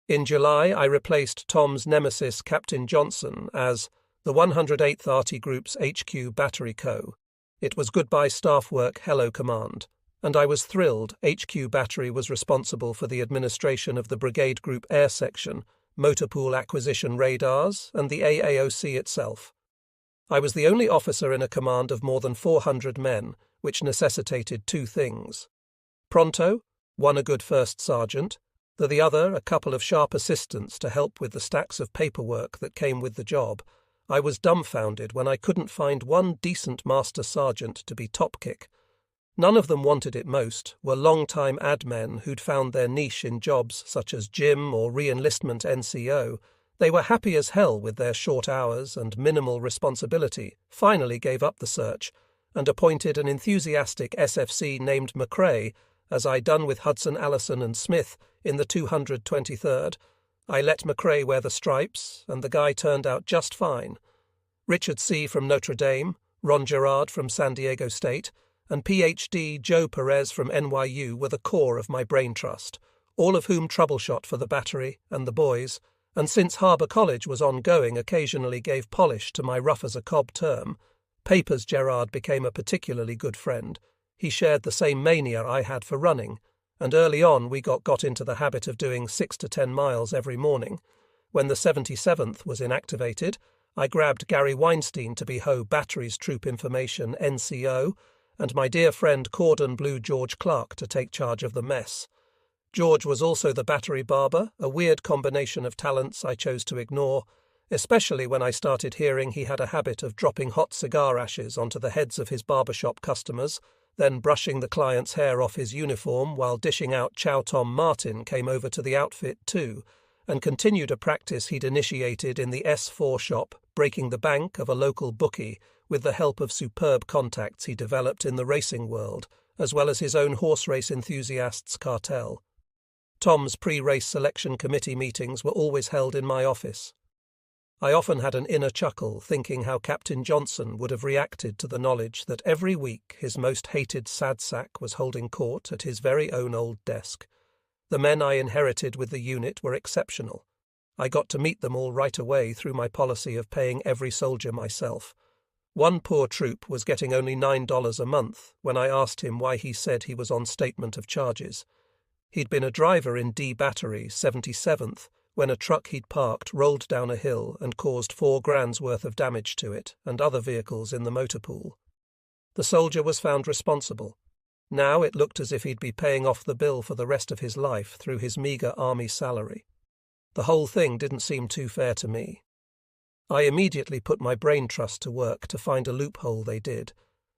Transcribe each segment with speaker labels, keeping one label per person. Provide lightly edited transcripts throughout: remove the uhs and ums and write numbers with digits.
Speaker 1: In July, I replaced Tom's nemesis, Captain Johnson, as the 108th Arty Group's HQ Battery Co. It was goodbye staff work, hello command. And I was thrilled. HQ Battery was responsible for the administration of the Brigade Group Air Section, motor pool acquisition radars, and the AAOC itself. I was the only officer in a command of more than 400 men, which necessitated two things. Pronto, one a good first sergeant, the other a couple of sharp assistants to help with the stacks of paperwork that came with the job. I was dumbfounded when I couldn't find one decent master sergeant to be top kick. None of them wanted it most, were long-time admen who'd found their niche in jobs such as gym or re-enlistment NCO. They were happy as hell with their short hours and minimal responsibility, finally gave up the search, and appointed an enthusiastic SFC named McRae, as I done with Hudson, Allison and Smith in the 223rd. I let McRae wear the stripes, and the guy turned out just fine. Richard C. from Notre Dame, Ron Gerard from San Diego State, and Ph.D. Joe Perez from NYU were the core of my brain trust, all of whom troubleshot for the battery and the boys, and since Harbour College was ongoing occasionally gave polish to my rough-as-a-cob term. Papers Gerard became a particularly good friend. He shared the same mania I had for running, and early on we got into the habit of doing 6 to 10 miles every morning. When the 77th was inactivated, I grabbed Gary Weinstein to be Ho Battery's Troop Information NCO, and my dear friend Cordon Blue George Clark to take charge of the mess. George was also the battery barber, a weird combination of talents I chose to ignore, especially when I started hearing he had a habit of dropping hot cigar ashes onto the heads of his barbershop customers, then brushing the client's hair off his uniform while dishing out Chow Tom Martin came over to the outfit too, and continued a practice he'd initiated in the S4 shop, breaking the bank of a local bookie with the help of superb contacts he developed in the racing world, as well as his own horse race enthusiasts cartel. Tom's pre-race selection committee meetings were always held in my office. I often had an inner chuckle thinking how Captain Johnson would have reacted to the knowledge that every week his most hated sad sack was holding court at his very own old desk. The men I inherited with the unit were exceptional. I got to meet them all right away through my policy of paying every soldier myself. One poor troop was getting only $9 a month when I asked him why he said he was on statement of charges. He'd been a driver in D Battery, 77th, when a truck he'd parked rolled down a hill and caused $4,000 worth of damage to it and other vehicles in the motor pool. The soldier was found responsible. Now it looked as if he'd be paying off the bill for the rest of his life through his meagre army salary. The whole thing didn't seem too fair to me. I immediately put my brain trust to work to find a loophole they did,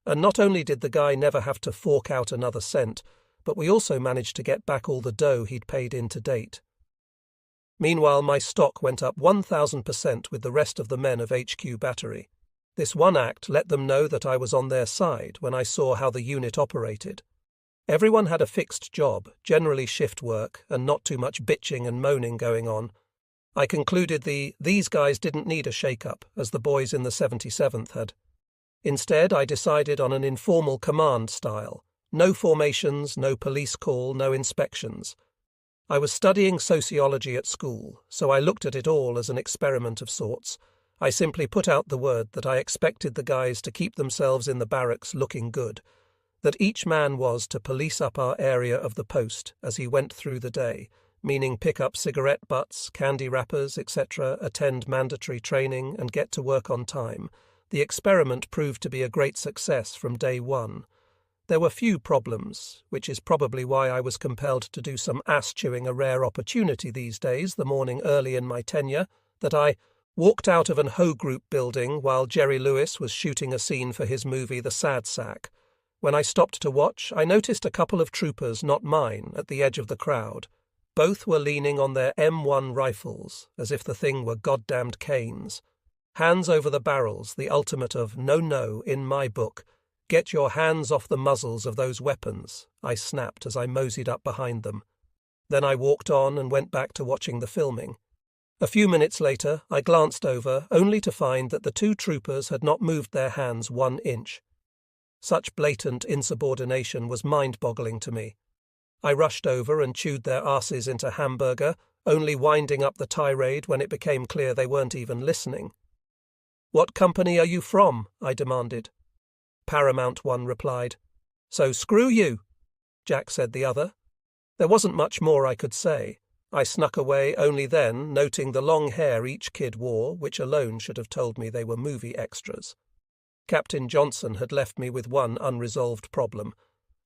Speaker 1: and not only did the guy never have to fork out another cent, but we also managed to get back all the dough he'd paid in to date. Meanwhile, my stock went up 1,000% with the rest of the men of HQ Battery. This one act let them know that I was on their side when I saw how the unit operated. Everyone had a fixed job, generally shift work, and not too much bitching and moaning going on. I concluded these guys didn't need a shake-up, as the boys in the 77th had. Instead, I decided on an informal command style. No formations, no police call, no inspections. I was studying sociology at school, so I looked at it all as an experiment of sorts. I simply put out the word that I expected the guys to keep themselves in the barracks looking good, that each man was to police up our area of the post as he went through the day, meaning pick up cigarette butts, candy wrappers, etc., attend mandatory training, and get to work on time. The experiment proved to be a great success from day one. There were few problems, which is probably why I was compelled to do some ass-chewing a rare opportunity these days, the morning early in my tenure, that I walked out of an Ho Group building while Jerry Lewis was shooting a scene for his movie The Sad Sack. When I stopped to watch, I noticed a couple of troopers, not mine, at the edge of the crowd. Both were leaning on their M1 rifles, as if the thing were goddamned canes. Hands over the barrels, the ultimate of no in my book. Get your hands off the muzzles of those weapons, I snapped as I moseyed up behind them. Then I walked on and went back to watching the filming. A few minutes later, I glanced over, only to find that the two troopers had not moved their hands 1 inch. Such blatant insubordination was mind-boggling to me. I rushed over and chewed their asses into hamburger, only winding up the tirade when it became clear they weren't even listening. "What company are you from?" I demanded. Paramount One replied. "So screw you," Jack said the other. There wasn't much more I could say. I snuck away only then, noting the long hair each kid wore, which alone should have told me they were movie extras. Captain Johnson had left me with one unresolved problem.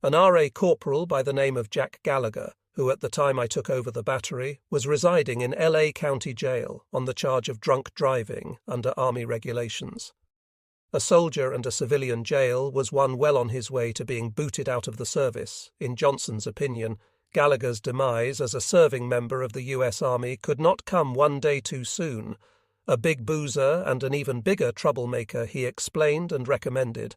Speaker 1: An RA corporal by the name of Jack Gallagher, who at the time I took over the battery, was residing in LA County Jail on the charge of drunk driving under Army regulations. A soldier and a civilian jail was one well on his way to being booted out of the service. In Johnson's opinion, Gallagher's demise as a serving member of the US Army could not come one day too soon. A big boozer and an even bigger troublemaker, he explained and recommended.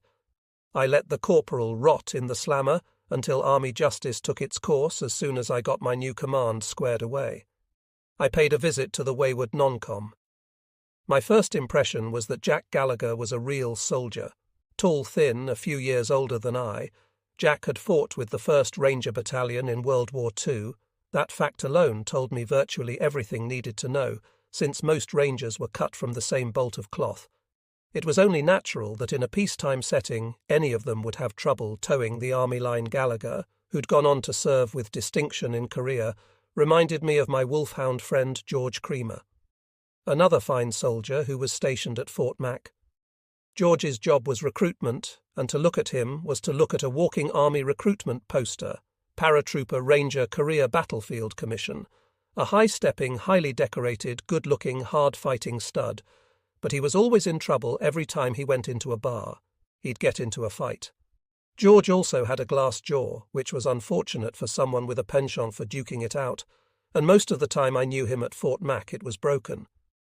Speaker 1: I let the corporal rot in the slammer until Army justice took its course as soon as I got my new command squared away. I paid a visit to the wayward non-com. My first impression was that Jack Gallagher was a real soldier. Tall, thin, a few years older than I, Jack had fought with the 1st Ranger Battalion in World War II. That fact alone told me virtually everything needed to know, since most Rangers were cut from the same bolt of cloth. It was only natural that in a peacetime setting any of them would have trouble towing the Army line. Gallagher, who'd gone on to serve with distinction in Korea, reminded me of my wolfhound friend George Creamer, another fine soldier who was stationed at Fort Mac. George's job was recruitment, and to look at him was to look at a walking Army recruitment poster, Paratrooper Ranger Korea Battlefield Commission, a high-stepping, highly decorated, good-looking, hard-fighting stud, but he was always in trouble every time he went into a bar. He'd get into a fight. George also had a glass jaw, which was unfortunate for someone with a penchant for duking it out, and most of the time I knew him at Fort Mac it was broken.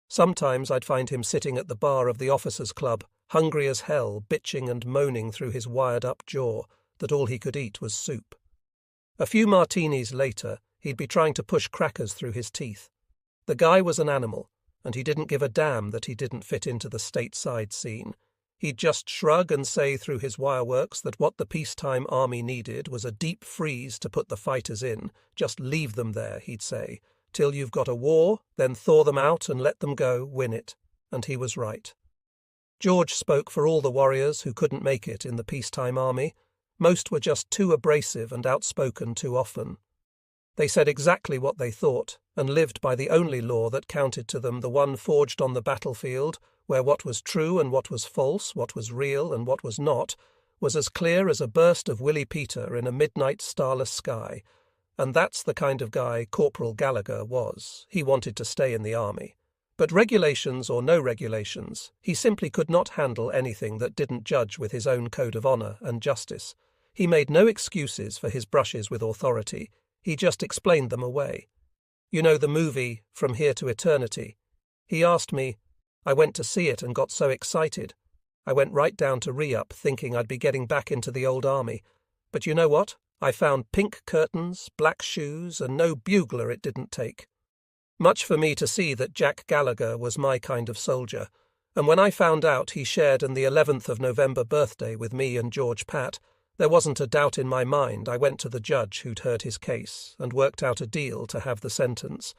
Speaker 1: Sometimes I'd find him sitting at the bar of the officers' club, hungry as hell, bitching and moaning through his wired-up jaw that all he could eat was soup. A few martinis later, he'd be trying to push crackers through his teeth. The guy was an animal, and he didn't give a damn that he didn't fit into the stateside scene. He'd just shrug and say through his wireworks that what the peacetime Army needed was a deep freeze to put the fighters in. Just leave them there, he'd say, till you've got a war, then thaw them out and let them go, win it. And he was right. George spoke for all the warriors who couldn't make it in the peacetime Army. Most were just too abrasive and outspoken too often. They said exactly what they thought, and lived by the only law that counted to them, the one forged on the battlefield, where what was true and what was false, what was real and what was not, was as clear as a burst of Willy Peter in a midnight starless sky. And that's the kind of guy Corporal Gallagher was. He wanted to stay in the Army. But regulations or no regulations, he simply could not handle anything that didn't judge with his own code of honour and justice. He made no excuses for his brushes with authority. He just explained them away. You know the movie, From Here to Eternity? He asked me. I went to see it and got so excited. I went right down to re-up thinking I'd be getting back into the old Army. But you know what? I found pink curtains, black shoes, and no bugler it didn't take. Much for me to see that Jack Gallagher was my kind of soldier, and when I found out he shared an the 11th of November birthday with me and George Pat, there wasn't a doubt in my mind. I went to the judge who'd heard his case and worked out a deal to have the sentence.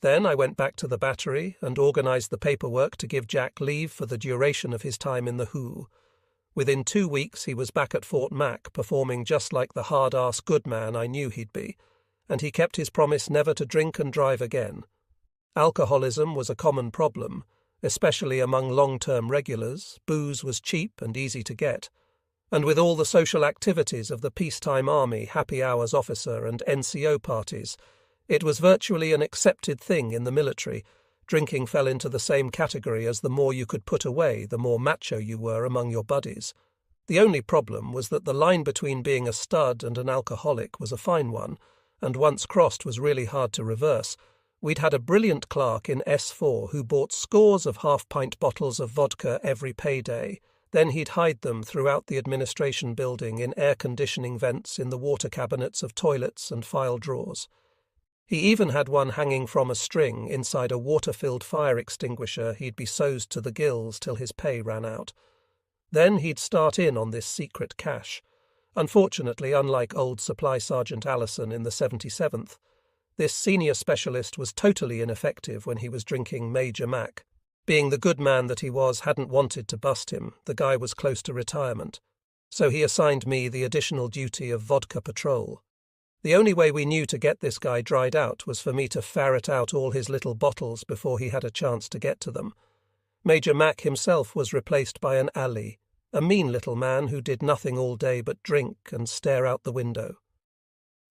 Speaker 1: Then I went back to the battery and organised the paperwork to give Jack leave for the duration of his time in the WHO. Within 2 weeks he was back at Fort Mac, performing just like the hard-ass good man I knew he'd be, and he kept his promise never to drink and drive again. Alcoholism was a common problem, especially among long-term regulars. Booze was cheap and easy to get. And with all the social activities of the peacetime Army, happy hours officer and NCO parties, it was virtually an accepted thing in the military. Drinking fell into the same category as the more you could put away, the more macho you were among your buddies. The only problem was that the line between being a stud and an alcoholic was a fine one, and once crossed was really hard to reverse. We'd had a brilliant clerk in S4 who bought scores of half-pint bottles of vodka every payday. Then he'd hide them throughout the administration building in air-conditioning vents in the water cabinets of toilets and file drawers. He even had one hanging from a string inside a water-filled fire extinguisher he'd be soused to the gills till his pay ran out. Then he'd start in on this secret cache. Unfortunately, unlike old Supply Sergeant Allison in the 77th, This senior specialist was totally ineffective when he was drinking Major Mac. Being the good man that he was, hadn't wanted to bust him. The guy was close to retirement. So he assigned me the additional duty of vodka patrol. The only way we knew to get this guy dried out was for me to ferret out all his little bottles before he had a chance to get to them. Major Mac himself was replaced by an Ali, a mean little man who did nothing all day but drink and stare out the window.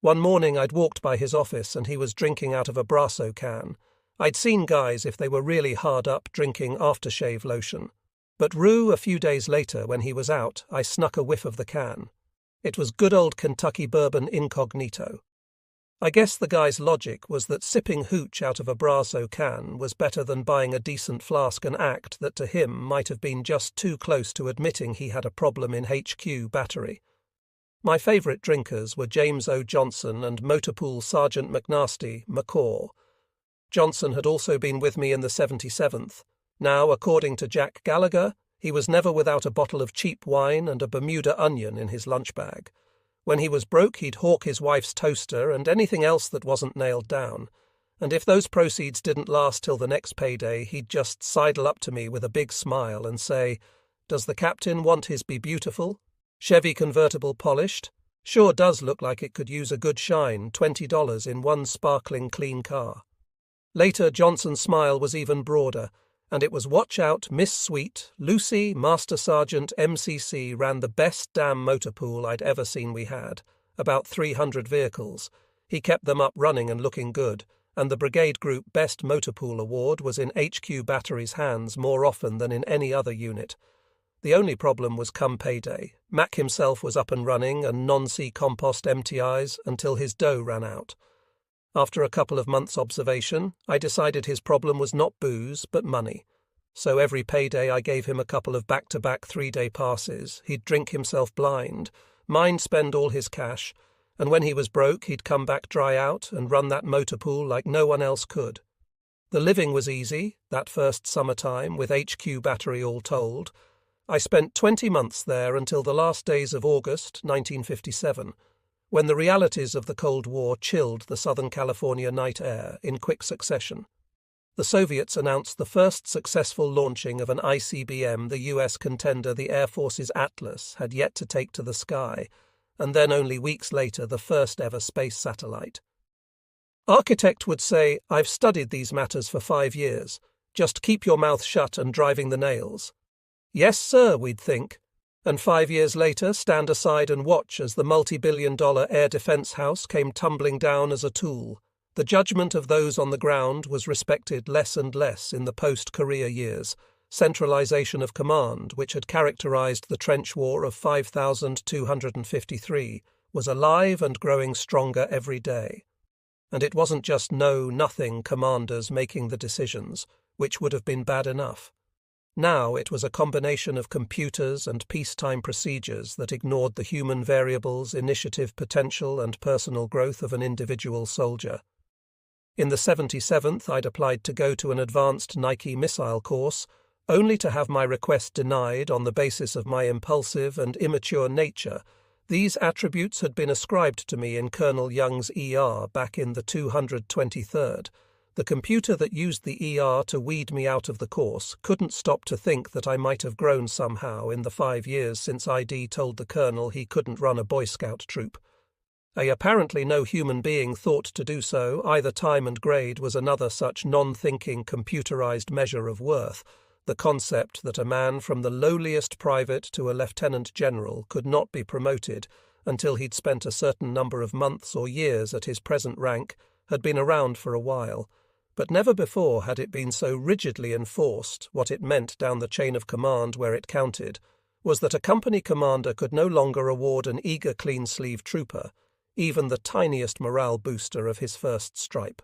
Speaker 1: One morning I'd walked by his office and he was drinking out of a Brasso can. I'd seen guys, if they were really hard up, drinking aftershave lotion. But a few days later, when he was out, I snuck a whiff of the can. It was good old Kentucky bourbon incognito. I guess the guy's logic was that sipping hooch out of a Brasso can was better than buying a decent flask, an act that to him might have been just too close to admitting he had a problem in HQ battery. My favourite drinkers were James O. Johnson and Motorpool Sergeant McNasty, McCaw. Johnson had also been with me in the 77th. Now, according to Jack Gallagher, he was never without a bottle of cheap wine and a Bermuda onion in his lunch bag. When he was broke, he'd hawk his wife's toaster and anything else that wasn't nailed down. And if those proceeds didn't last till the next payday, he'd just sidle up to me with a big smile and say, "Does the captain want his be beautiful? Chevy convertible polished? Sure does look like it could use a good shine, $20 in one sparkling clean car." Later, Johnson's smile was even broader, and it was watch out, Miss Sweet, Lucy, Master Sergeant, MCC ran the best damn motor pool I'd ever seen we had, about 300 vehicles. He kept them up running and looking good, and the Brigade Group Best Motor Pool Award was in HQ Battery's hands more often than in any other unit. The only problem was come payday. Mac himself was up and running and non-C compost MTIs until his dough ran out. After a couple of months' observation, I decided his problem was not booze, but money. So every payday I gave him a couple of back-to-back 3-day passes. He'd drink himself blind, mine spend all his cash, and when he was broke he'd come back dry out and run that motor pool like no one else could. The living was easy, that first summertime, with HQ Battery all told. I spent 20 months there until the last days of August 1957, when the realities of the Cold War chilled the Southern California night air in quick succession. The Soviets announced the first successful launching of an ICBM the US contender the Air Force's Atlas had yet to take to the sky, and then only weeks later the first ever space satellite. Architect would say, "I've studied these matters for 5 years. Just keep your mouth shut and driving the nails." Yes, sir, we'd think. And 5 years later stand aside and watch as the multi-billion-dollar air defense house came tumbling down as a tool. The judgment of those on the ground was respected less and less in the post-Korea years. Centralization of command, which had characterized the trench war of 5,253, was alive and growing stronger every day. And it wasn't just know-nothing commanders making the decisions, which would have been bad enough. Now it was a combination of computers and peacetime procedures that ignored the human variables, initiative potential, and personal growth of an individual soldier. In the 77th, I'd applied to go to an advanced Nike missile course, only to have my request denied on the basis of my impulsive and immature nature. These attributes had been ascribed to me in Colonel Young's ER back in the 223rd. The computer that used the ER to weed me out of the course couldn't stop to think that I might have grown somehow in the 5 years since ID told the colonel he couldn't run a Boy Scout troop. Apparently no human being thought to do so. Either time and grade was another such non-thinking computerized measure of worth, the concept that a man from the lowliest private to a lieutenant general could not be promoted until he'd spent a certain number of months or years at his present rank had been around for a while. But never before had it been so rigidly enforced. What it meant down the chain of command where it counted was that a company commander could no longer award an eager clean-sleeve trooper even the tiniest morale booster of his first stripe.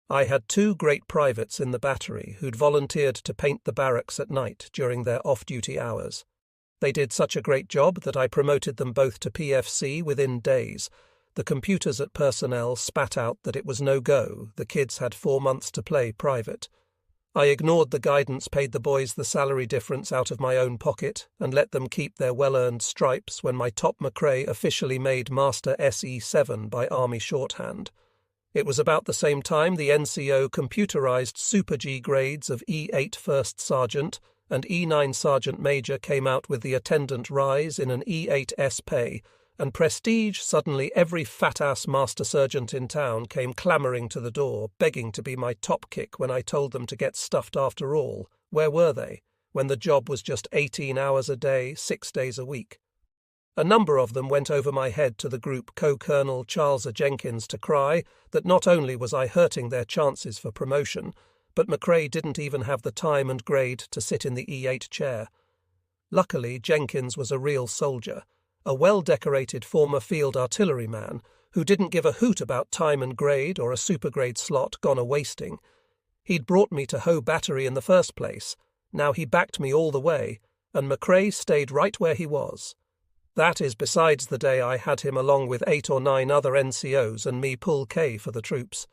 Speaker 1: I had 2 great privates in the battery who'd volunteered to paint the barracks at night during their off-duty hours. They did such a great job that I promoted them both to PFC within days. The computers at personnel spat out that it was no go. The kids had 4 months to play private. I ignored the guidance, paid the boys the salary difference out of my own pocket, and let them keep their well-earned stripes when my top McRae officially made Master SE7 by Army shorthand. It was about the same time the NCO computerized Super G grades of E8 First Sergeant and E9 Sergeant Major came out with the attendant rise in an E8S pay, and prestige suddenly every fat-ass master sergeant in town came clamouring to the door, begging to be my top kick when I told them to get stuffed after all. Where were they, when the job was just 18 hours a day, 6 days a week? A number of them went over my head to the group Co-Colonel Charles A. Jenkins to cry that not only was I hurting their chances for promotion, but McRae didn't even have the time and grade to sit in the E8 chair. Luckily, Jenkins was a real soldier, a well-decorated former field artilleryman who didn't give a hoot about time and grade or a supergrade slot gone a-wasting. He'd brought me to Hoe Battery in the first place. Now he backed me all the way, and McRae stayed right where he was. That is besides the day I had him along with 8 or 9 other NCOs and me pull K for the troops.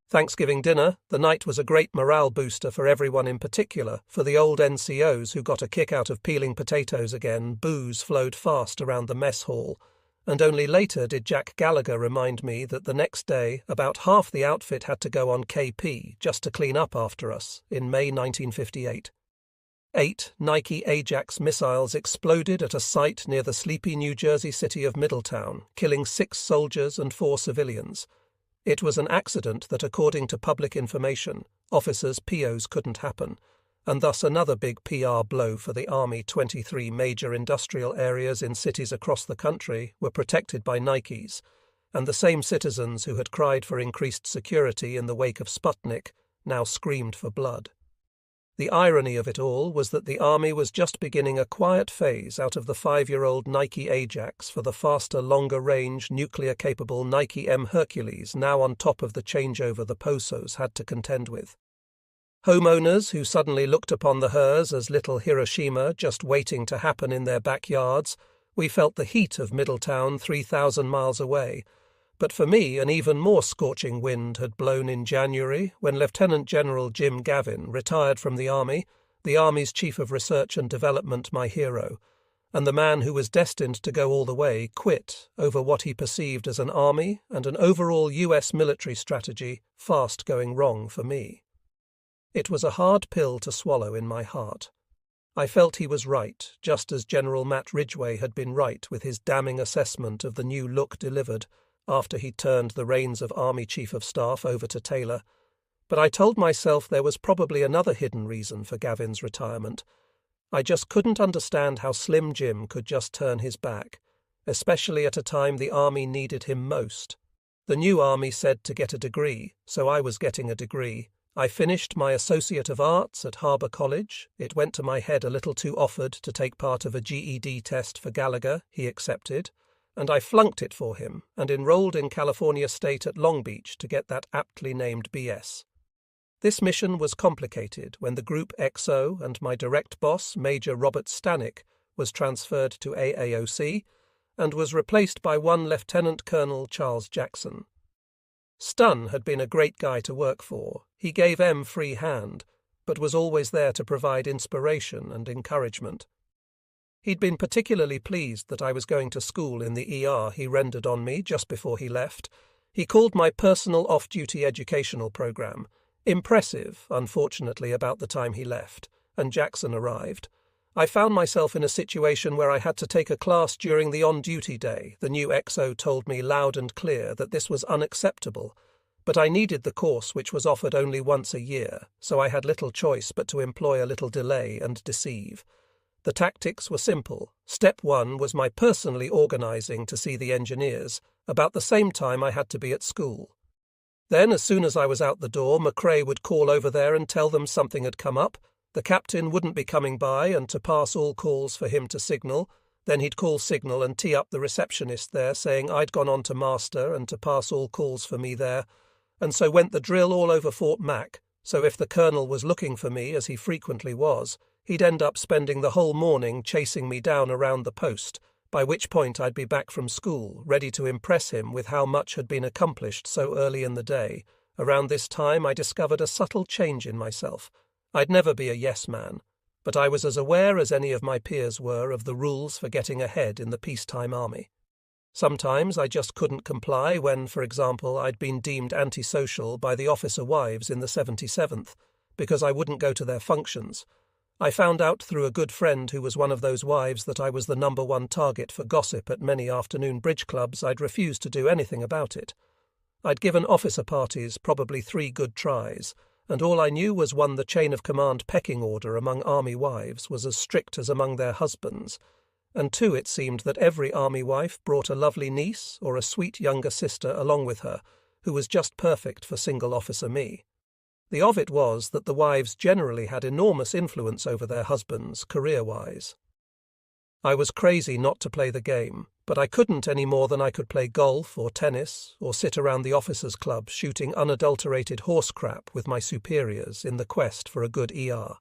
Speaker 1: Thanksgiving dinner, the night was a great morale booster for everyone, in particular for the old NCOs who got a kick out of peeling potatoes again. Booze flowed fast around the mess hall, and only later did Jack Gallagher remind me that the next day about half the outfit had to go on KP just to clean up after us in May 1958. 8 Nike Ajax missiles exploded at a site near the sleepy New Jersey city of Middletown, killing 6 soldiers and 4 civilians. It was an accident that, according to public information, officers' POs couldn't happen, and thus another big PR blow for the Army. 23 major industrial areas in cities across the country were protected by Nikes, and the same citizens who had cried for increased security in the wake of Sputnik now screamed for blood. The irony of it all was that the Army was just beginning a quiet phase out of the 5-year-old Nike Ajax for the faster, longer-range, nuclear-capable Nike M Hercules now on top of the changeover the POSOs had to contend with. Homeowners who suddenly looked upon the HERS as little Hiroshima just waiting to happen in their backyards, we felt the heat of Middletown 3,000 miles away. But for me, an even more scorching wind had blown in January when Lieutenant General Jim Gavin retired from the Army's Chief of Research and Development, my hero, and the man who was destined to go all the way quit over what he perceived as an Army and an overall US military strategy fast going wrong for me. It was a hard pill to swallow in my heart. I felt he was right, just as General Matt Ridgway had been right with his damning assessment of the new look delivered after he turned the reins of Army Chief of Staff over to Taylor, but I told myself there was probably another hidden reason for Gavin's retirement. I just couldn't understand how Slim Jim could just turn his back, especially at a time the Army needed him most. The new Army said to get a degree, so I was getting a degree. I finished my Associate of Arts at Harbour College. It went to my head a little too offered to take part of a GED test for Gallagher. He accepted, and I flunked it for him and enrolled in California State at Long Beach to get that aptly named BS. This mission was complicated when the Group XO and my direct boss, Major Robert Stanek, was transferred to AAOC and was replaced by one Lieutenant Colonel Charles Jackson. Stun had been a great guy to work for. He gave M free hand, but was always there to provide inspiration and encouragement. He'd been particularly pleased that I was going to school in the ER he rendered on me just before he left. He called my personal off-duty educational program impressive, unfortunately, about the time he left, and Jackson arrived. I found myself in a situation where I had to take a class during the on-duty day. The new XO told me loud and clear that this was unacceptable, but I needed the course, which was offered only once a year, so I had little choice but to employ a little delay and deceive. The tactics were simple. Step 1 was my personally organising to see the engineers. About the same time I had to be at school. Then, as soon as I was out the door, McRae would call over there and tell them something had come up. The captain wouldn't be coming by, and to pass all calls for him to signal. Then he'd call signal and tee up the receptionist there, saying I'd gone on to master and to pass all calls for me there. And so went the drill all over Fort Mac. So if the colonel was looking for me, as he frequently was, he'd end up spending the whole morning chasing me down around the post, by which point I'd be back from school, ready to impress him with how much had been accomplished so early in the day. Around this time I discovered a subtle change in myself. I'd never be a yes man, but I was as aware as any of my peers were of the rules for getting ahead in the peacetime army. Sometimes I just couldn't comply when, for example, I'd been deemed antisocial by the officer wives in the 77th, because I wouldn't go to their functions. I found out through a good friend who was one of those wives that I was the #1 target for gossip at many afternoon bridge clubs. I'd refused to do anything about it. I'd given officer parties probably 3 good tries, and all I knew was the chain of command pecking order among army wives was as strict as among their husbands, and 2, it seemed that every army wife brought a lovely niece or a sweet younger sister along with her, who was just perfect for single officer me. The of it was that the wives generally had enormous influence over their husbands, career-wise. I was crazy not to play the game, but I couldn't any more than I could play golf or tennis or sit around the officers' club shooting unadulterated horse crap with my superiors in the quest for a good ER.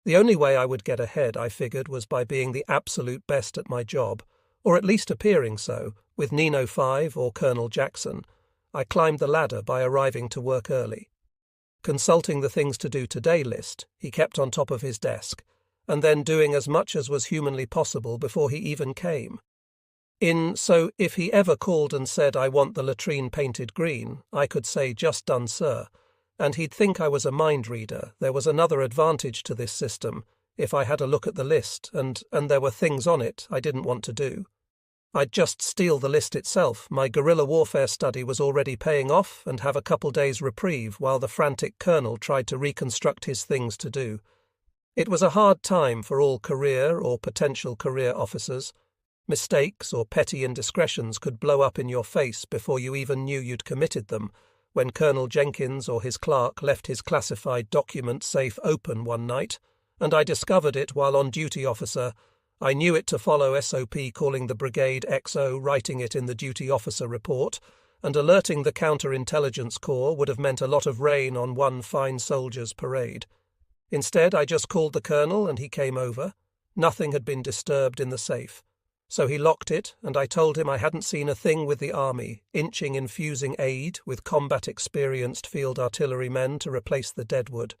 Speaker 1: The only way I would get ahead, I figured, was by being the absolute best at my job, or at least appearing so, with Nino 5 or Colonel Jackson. I climbed the ladder by arriving to work early. Consulting the things to do today list, he kept on top of his desk, and then doing as much as was humanly possible before he even came. So if he ever called and said, "I want the latrine painted green," I could say, "Just done, sir," and he'd think I was a mind reader. There was another advantage to this system. If I had a look at the list, and there were things on it I didn't want to do, I'd just steal the list itself. My guerrilla warfare study was already paying off, and have a couple days' reprieve while the frantic colonel tried to reconstruct his things to do. It was a hard time for all career or potential career officers. Mistakes or petty indiscretions could blow up in your face before you even knew you'd committed them. When Colonel Jenkins or his clerk left his classified document safe open one night, and I discovered it while on duty officer, I knew it to follow SOP, calling the Brigade XO, writing it in the duty officer report, and alerting the Counterintelligence Corps would have meant a lot of rain on one fine soldier's parade. Instead, I just called the colonel and he came over. Nothing had been disturbed in the safe. So he locked it, and I told him I hadn't seen a thing with the army, inching infusing aid with combat-experienced field artillery men to replace the deadwood.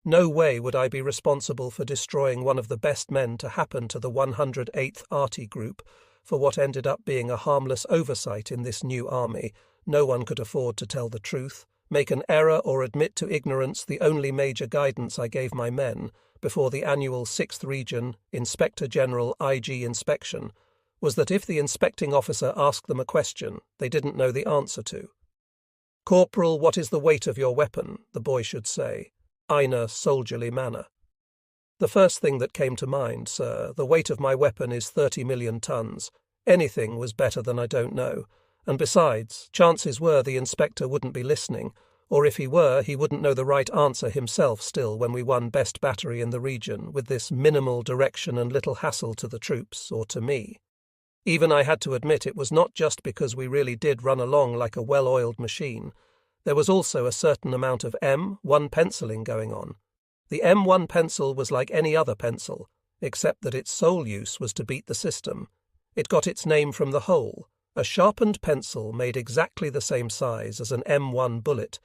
Speaker 1: No way would I be responsible for destroying one of the best men to happen to the 108th Arty Group for what ended up being a harmless oversight in this new army. No one could afford to tell the truth, make an error or admit to ignorance. The only major guidance I gave my men before the annual 6th Region Inspector General IG inspection was that if the inspecting officer asked them a question they didn't know the answer to. "Corporal, what is the weight of your weapon?" the boy should say, in a soldierly manner. "The first thing that came to mind, sir. The weight of my weapon is 30 million tons. Anything was better than I don't know. And besides, chances were the inspector wouldn't be listening, or if he were, he wouldn't know the right answer himself still when we won best battery in the region with this minimal direction and little hassle to the troops, or to me. Even I had to admit it was not just because we really did run along like a well-oiled machine. There was also a certain amount of M1 penciling going on. The M1 pencil was like any other pencil, except that its sole use was to beat the system. It got its name from the hole, a sharpened pencil made exactly the same size as an M1 bullet.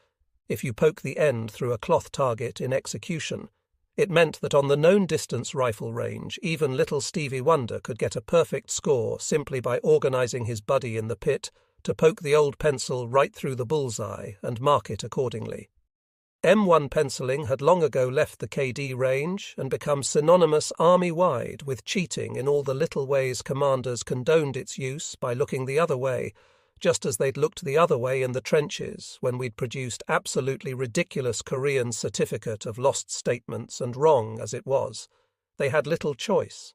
Speaker 1: If you poke the end through a cloth target in execution, it meant that on the known distance rifle range, even little Stevie Wonder could get a perfect score simply by organizing his buddy in the pit to poke the old pencil right through the bullseye and mark it accordingly. M1 penciling had long ago left the KD range and become synonymous army-wide with cheating in all the little ways commanders condoned its use by looking the other way, just as they'd looked the other way in the trenches when we'd produced absolutely ridiculous Korean certificate of lost statements, and wrong as it was. They had little choice.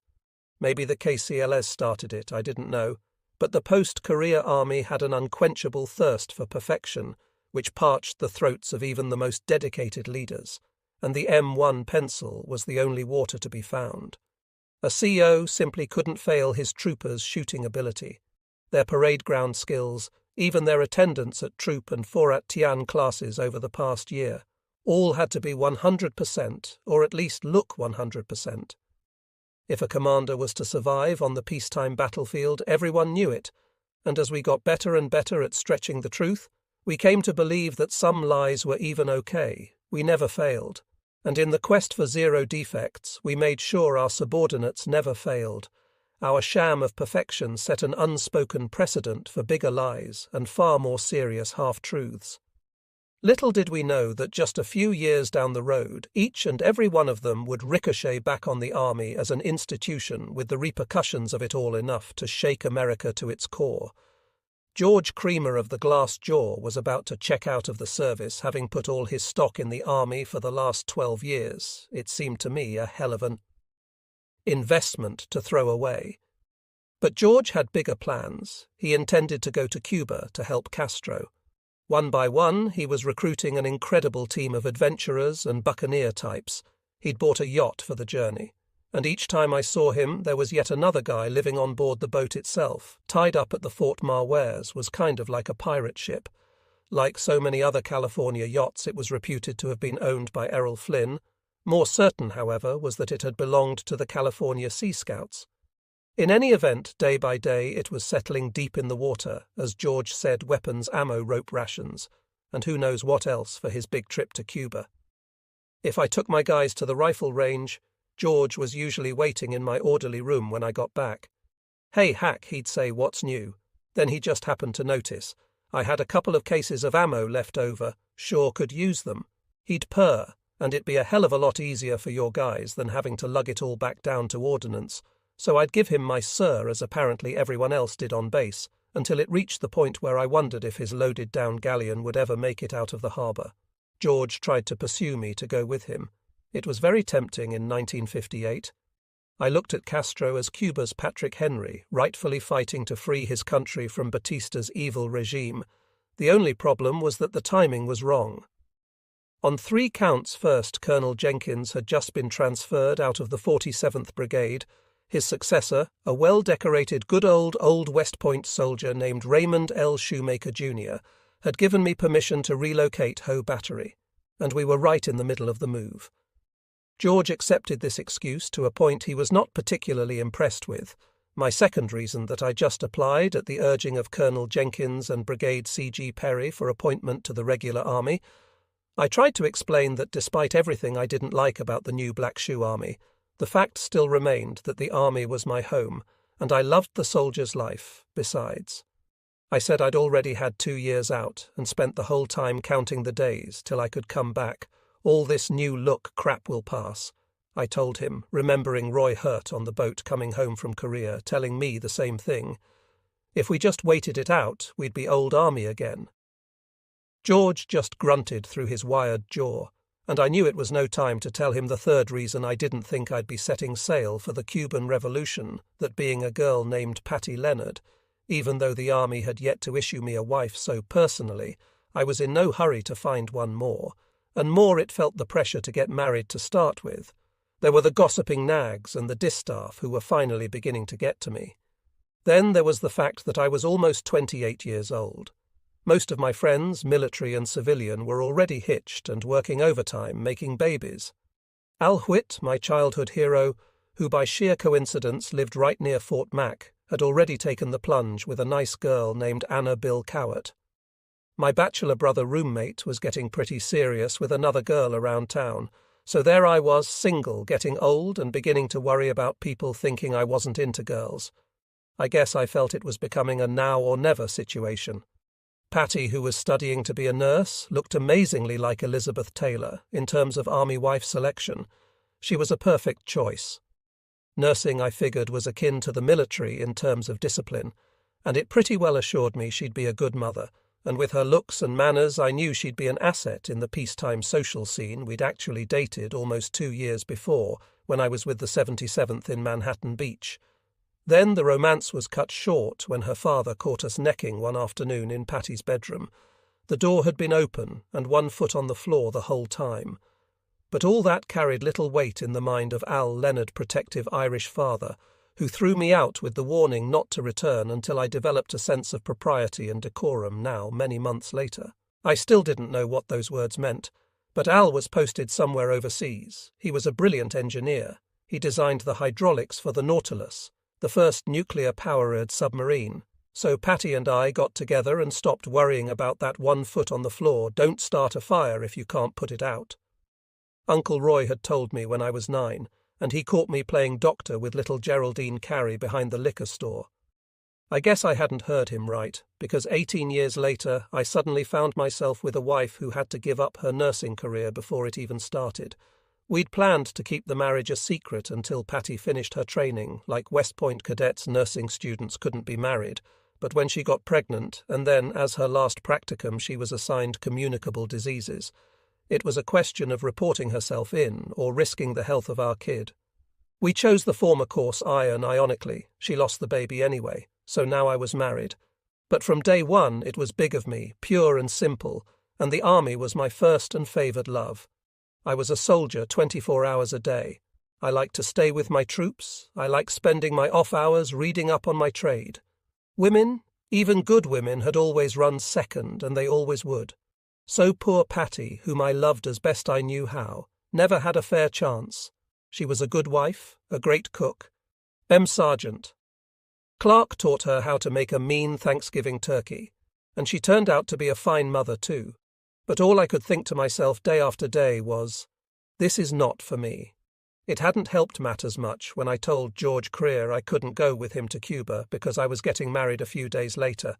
Speaker 1: Maybe the KCLS started it, I didn't know, but the post-Korea army had an unquenchable thirst for perfection, which parched the throats of even the most dedicated leaders, and the M1 pencil was the only water to be found. A CO simply couldn't fail his troopers' shooting ability. Their parade ground skills, even their attendance at troop and Forat Tian classes over the past year, all had to be 100%, or at least look 100%. If a commander was to survive on the peacetime battlefield, everyone knew it, and as we got better and better at stretching the truth, we came to believe that some lies were even okay. We never failed, and in the quest for zero defects, we made sure our subordinates never failed. Our sham of perfection set an unspoken precedent for bigger lies and far more serious half-truths. Little did we know that just a few years down the road, each and every one of them would ricochet back on the army as an institution, with the repercussions of it all enough to shake America to its core. George Creamer of the Glass Jaw was about to check out of the service, having put all his stock in the army for the last 12 years. It seemed to me a hell of an investment to throw away. But George had bigger plans. He intended to go to Cuba to help Castro. One by one, he was recruiting an incredible team of adventurers and buccaneer types. He'd bought a yacht for the journey, and each time I saw him, there was yet another guy living on board the boat itself. Tied up at the Fort Marwairs was kind of like a pirate ship. Like so many other California yachts, it was reputed to have been owned by Errol Flynn. More certain, however, was that it had belonged to the California Sea Scouts. In any event, day by day it was settling deep in the water, as George said, weapons, ammo, rope rations, and who knows what else for his big trip to Cuba. If I took my guys to the rifle range, George was usually waiting in my orderly room when I got back. "Hey, Hack," he'd say, "what's new?" Then he just happened to notice. I had a couple of cases of ammo left over, sure could use them. He'd purr, and it'd be a hell of a lot easier for your guys than having to lug it all back down to ordnance. So I'd give him my sir, as apparently everyone else did on base, until it reached the point where I wondered if his loaded-down galleon would ever make it out of the harbour. George tried to pursue me to go with him. It was very tempting in 1958. I looked at Castro as Cuba's Patrick Henry, rightfully fighting to free his country from Batista's evil regime. The only problem was that the timing was wrong. On 3 counts first, Colonel Jenkins had just been transferred out of the 47th Brigade. His successor, a well-decorated good old West Point soldier named Raymond L. Shoemaker, Jr., had given me permission to relocate Hoe Battery, and we were right in the middle of the move. George accepted this excuse to a point he was not particularly impressed with. My second reason that I just applied at the urging of Colonel Jenkins and Brigade C.G. Perry for appointment to the regular army. I tried to explain that despite everything I didn't like about the new Black Shoe Army, the fact still remained that the army was my home, and I loved the soldier's life, besides. I said I'd already had 2 years out, and spent the whole time counting the days till I could come back. All this new look crap will pass, I told him, remembering Roy Hurt on the boat coming home from Korea, telling me the same thing. If we just waited it out, we'd be old army again. George just grunted through his wired jaw, and I knew it was no time to tell him the third reason I didn't think I'd be setting sail for the Cuban Revolution, that being a girl named Patty Leonard, even though the army had yet to issue me a wife so personally, I was in no hurry to find one more, and more it felt the pressure to get married to start with. There were the gossiping nags and the distaff who were finally beginning to get to me. Then there was the fact that I was almost 28 years old. Most of my friends, military and civilian, were already hitched and working overtime, making babies. Al Whit, my childhood hero, who by sheer coincidence lived right near Fort Mac, had already taken the plunge with a nice girl named Anna Bill Cowart. My bachelor brother roommate was getting pretty serious with another girl around town, so there I was, single, getting old and beginning to worry about people thinking I wasn't into girls. I guess I felt it was becoming a now or never situation. Patty, who was studying to be a nurse, looked amazingly like Elizabeth Taylor in terms of army wife selection. She was a perfect choice. Nursing, I figured, was akin to the military in terms of discipline, and it pretty well assured me she'd be a good mother, and with her looks and manners I knew she'd be an asset in the peacetime social scene we'd actually dated almost 2 years before, when I was with the 77th in Manhattan Beach. Then the romance was cut short when her father caught us necking one afternoon in Patty's bedroom. The door had been open and one foot on the floor the whole time. But all that carried little weight in the mind of Al Leonard, protective Irish father, who threw me out with the warning not to return until I developed a sense of propriety and decorum now, many months later. I still didn't know what those words meant, but Al was posted somewhere overseas. He was a brilliant engineer. He designed the hydraulics for the Nautilus, the first nuclear-powered submarine. So Patty and I got together and stopped worrying about that 1 foot on the floor, don't start a fire if you can't put it out. Uncle Roy had told me when I was 9, and he caught me playing doctor with little Geraldine Carey behind the liquor store. I guess I hadn't heard him right, because 18 years later I suddenly found myself with a wife who had to give up her nursing career before it even started. We'd planned to keep the marriage a secret until Patty finished her training, like West Point cadets nursing students couldn't be married, but when she got pregnant, and then as her last practicum she was assigned communicable diseases, it was a question of reporting herself in or risking the health of our kid. We chose the former course ironically. She lost the baby anyway, so now I was married. But from day one it was big of me, pure and simple, and the army was my first and favoured love. I was a soldier 24 hours a day. I liked to stay with my troops. I liked spending my off hours reading up on my trade. Women, even good women, had always run second, and they always would. So poor Patty, whom I loved as best I knew how, never had a fair chance. She was a good wife, a great cook. Sergeant. Clark taught her how to make a mean Thanksgiving turkey, and she turned out to be a fine mother too. But all I could think to myself day after day was, this is not for me. It hadn't helped matters much when I told George Creer I couldn't go with him to Cuba because I was getting married a few days later.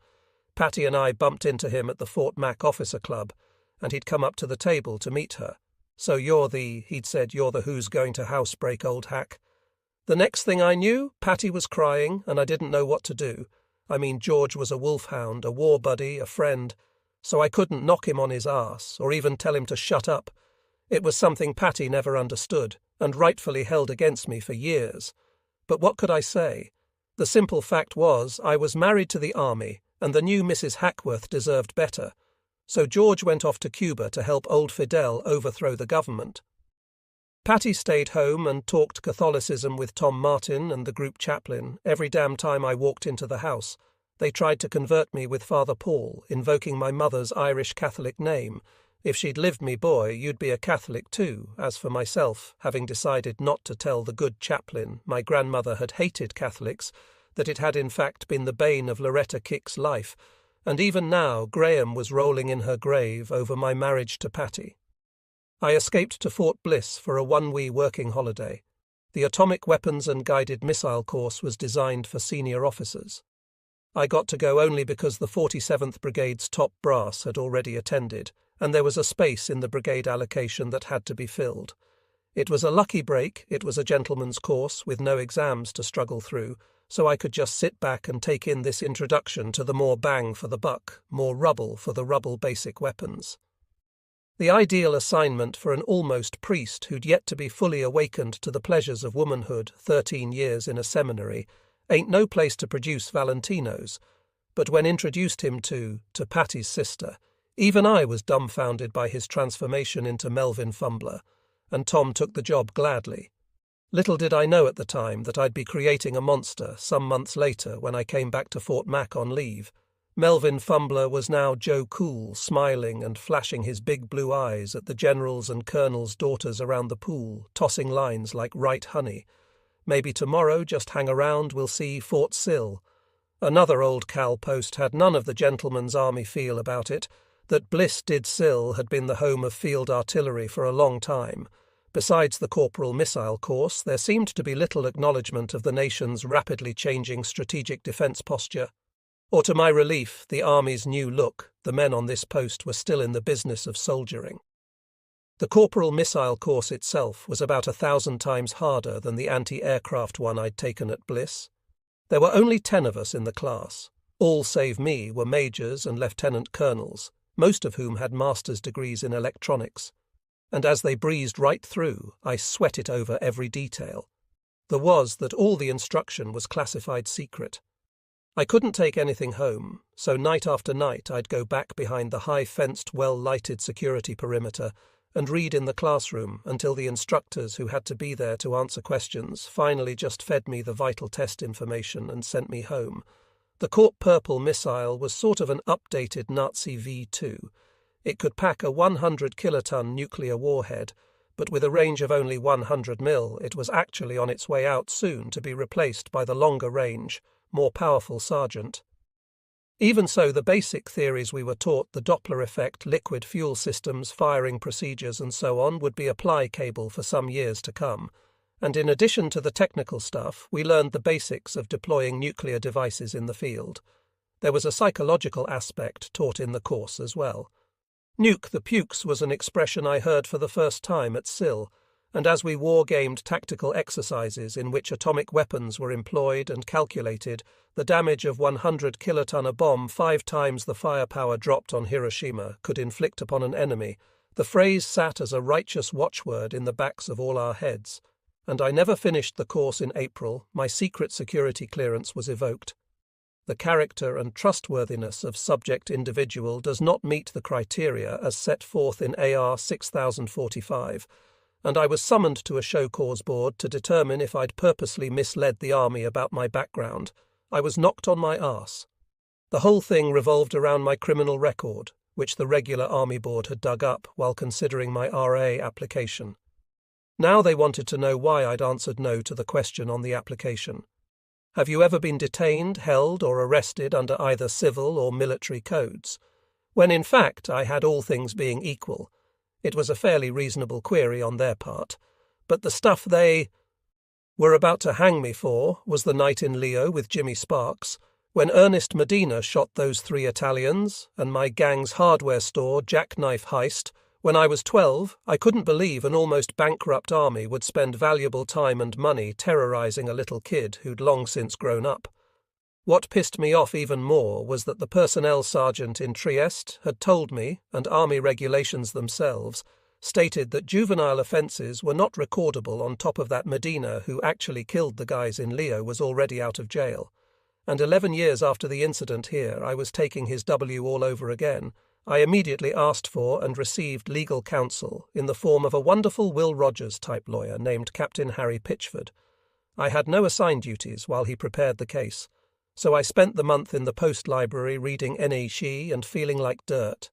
Speaker 1: Patty and I bumped into him at the Fort Mac Officer Club, and he'd come up to the table to meet her. So he'd said, you're the who's going to housebreak, old hack. The next thing I knew, Patty was crying, and I didn't know what to do. I mean, George was a wolfhound, a war buddy, a friend, so I couldn't knock him on his arse, or even tell him to shut up. It was something Patty never understood, and rightfully held against me for years. But what could I say? The simple fact was, I was married to the army, and the new Mrs. Hackworth deserved better. So George went off to Cuba to help old Fidel overthrow the government. Patty stayed home and talked Catholicism with Tom Martin and the group chaplain every damn time I walked into the house. They tried to convert me with Father Paul, invoking my mother's Irish Catholic name. If she'd lived me, boy, you'd be a Catholic too. As for myself, having decided not to tell the good chaplain my grandmother had hated Catholics, that it had in fact been the bane of Loretta Kick's life, and even now Graham was rolling in her grave over my marriage to Patty. I escaped to Fort Bliss for a one-wee working holiday. The Atomic Weapons and Guided Missile course was designed for senior officers. I got to go only because the 47th Brigade's top brass had already attended, and there was a space in the brigade allocation that had to be filled. It was a lucky break, it was a gentleman's course with no exams to struggle through, so I could just sit back and take in this introduction to the more bang for the buck, more rubble for the rubble basic weapons. The ideal assignment for an almost priest who'd yet to be fully awakened to the pleasures of womanhood 13 years in a seminary ain't no place to produce Valentinos, but when introduced him to Patty's sister, even I was dumbfounded by his transformation into Melvin Fumbler, and Tom took the job gladly. Little did I know at the time that I'd be creating a monster some months later when I came back to Fort Mac on leave. Melvin Fumbler was now Joe Cool, smiling and flashing his big blue eyes at the generals and colonels' daughters around the pool, tossing lines like right honey. Maybe tomorrow, just hang around, we'll see Fort Sill. Another old Cal post had none of the gentleman's army feel about it. That Bliss did Sill had been the home of field artillery for a long time. Besides the corporal missile course, there seemed to be little acknowledgement of the nation's rapidly changing strategic defence posture. Or to my relief, the Army's new look, the men on this post were still in the business of soldiering. The corporal missile course itself was about 1,000 times harder than the anti-aircraft one I'd taken at Bliss. There were only 10 of us in the class. All save me were majors and lieutenant colonels, most of whom had master's degrees in electronics. And as they breezed right through, I sweated over every detail. The was that all the instruction was classified secret. I couldn't take anything home, so night after night I'd go back behind the high-fenced, well-lighted security perimeter and read in the classroom until the instructors who had to be there to answer questions finally just fed me the vital test information and sent me home. The Corp Purple missile was sort of an updated Nazi V2. It could pack a 100-kiloton nuclear warhead, but with a range of only 100 mil, it was actually on its way out soon to be replaced by the longer-range, more powerful Sergeant. Even so, the basic theories we were taught, the Doppler effect, liquid fuel systems, firing procedures and so on, would be apply-cable for some years to come, And in addition to the technical stuff, we learned the basics of deploying nuclear devices in the field. There was a psychological aspect taught in the course as well. Nuke the pukes was an expression I heard for the first time at SIL, and as we war-gamed tactical exercises in which atomic weapons were employed and calculated, the damage of 100 kiloton a bomb 5 times the firepower dropped on Hiroshima could inflict upon an enemy, the phrase sat as a righteous watchword in the backs of all our heads. And I never finished the course in April. My secret security clearance was evoked. The character and trustworthiness of subject individual does not meet the criteria as set forth in AR 6045, and I was summoned to a show cause board to determine if I'd purposely misled the army about my background. I was knocked on my arse. The whole thing revolved around my criminal record, which the regular army board had dug up while considering my RA application. Now they wanted to know why I'd answered no to the question on the application. Have you ever been detained, held, or arrested under either civil or military codes? When in fact I had all things being equal. It was a fairly reasonable query on their part, but the stuff they were about to hang me for was the night in Leo with Jimmy Sparks, when Ernest Medina shot those 3 Italians, and my gang's hardware store jackknife heist. When I was 12, I couldn't believe an almost bankrupt army would spend valuable time and money terrorizing a little kid who'd long since grown up. What pissed me off even more was that the personnel sergeant in Trieste had told me, and army regulations themselves, stated that juvenile offences were not recordable on top of that Medina who actually killed the guys in Leo was already out of jail. And 11 years after the incident here, I was taking his W all over again. I immediately asked for and received legal counsel in the form of a wonderful Will Rogers-type lawyer named Captain Harry Pitchford. I had no assigned duties while he prepared the case, so I spent the month in the post library reading N.A.Shi and feeling like dirt.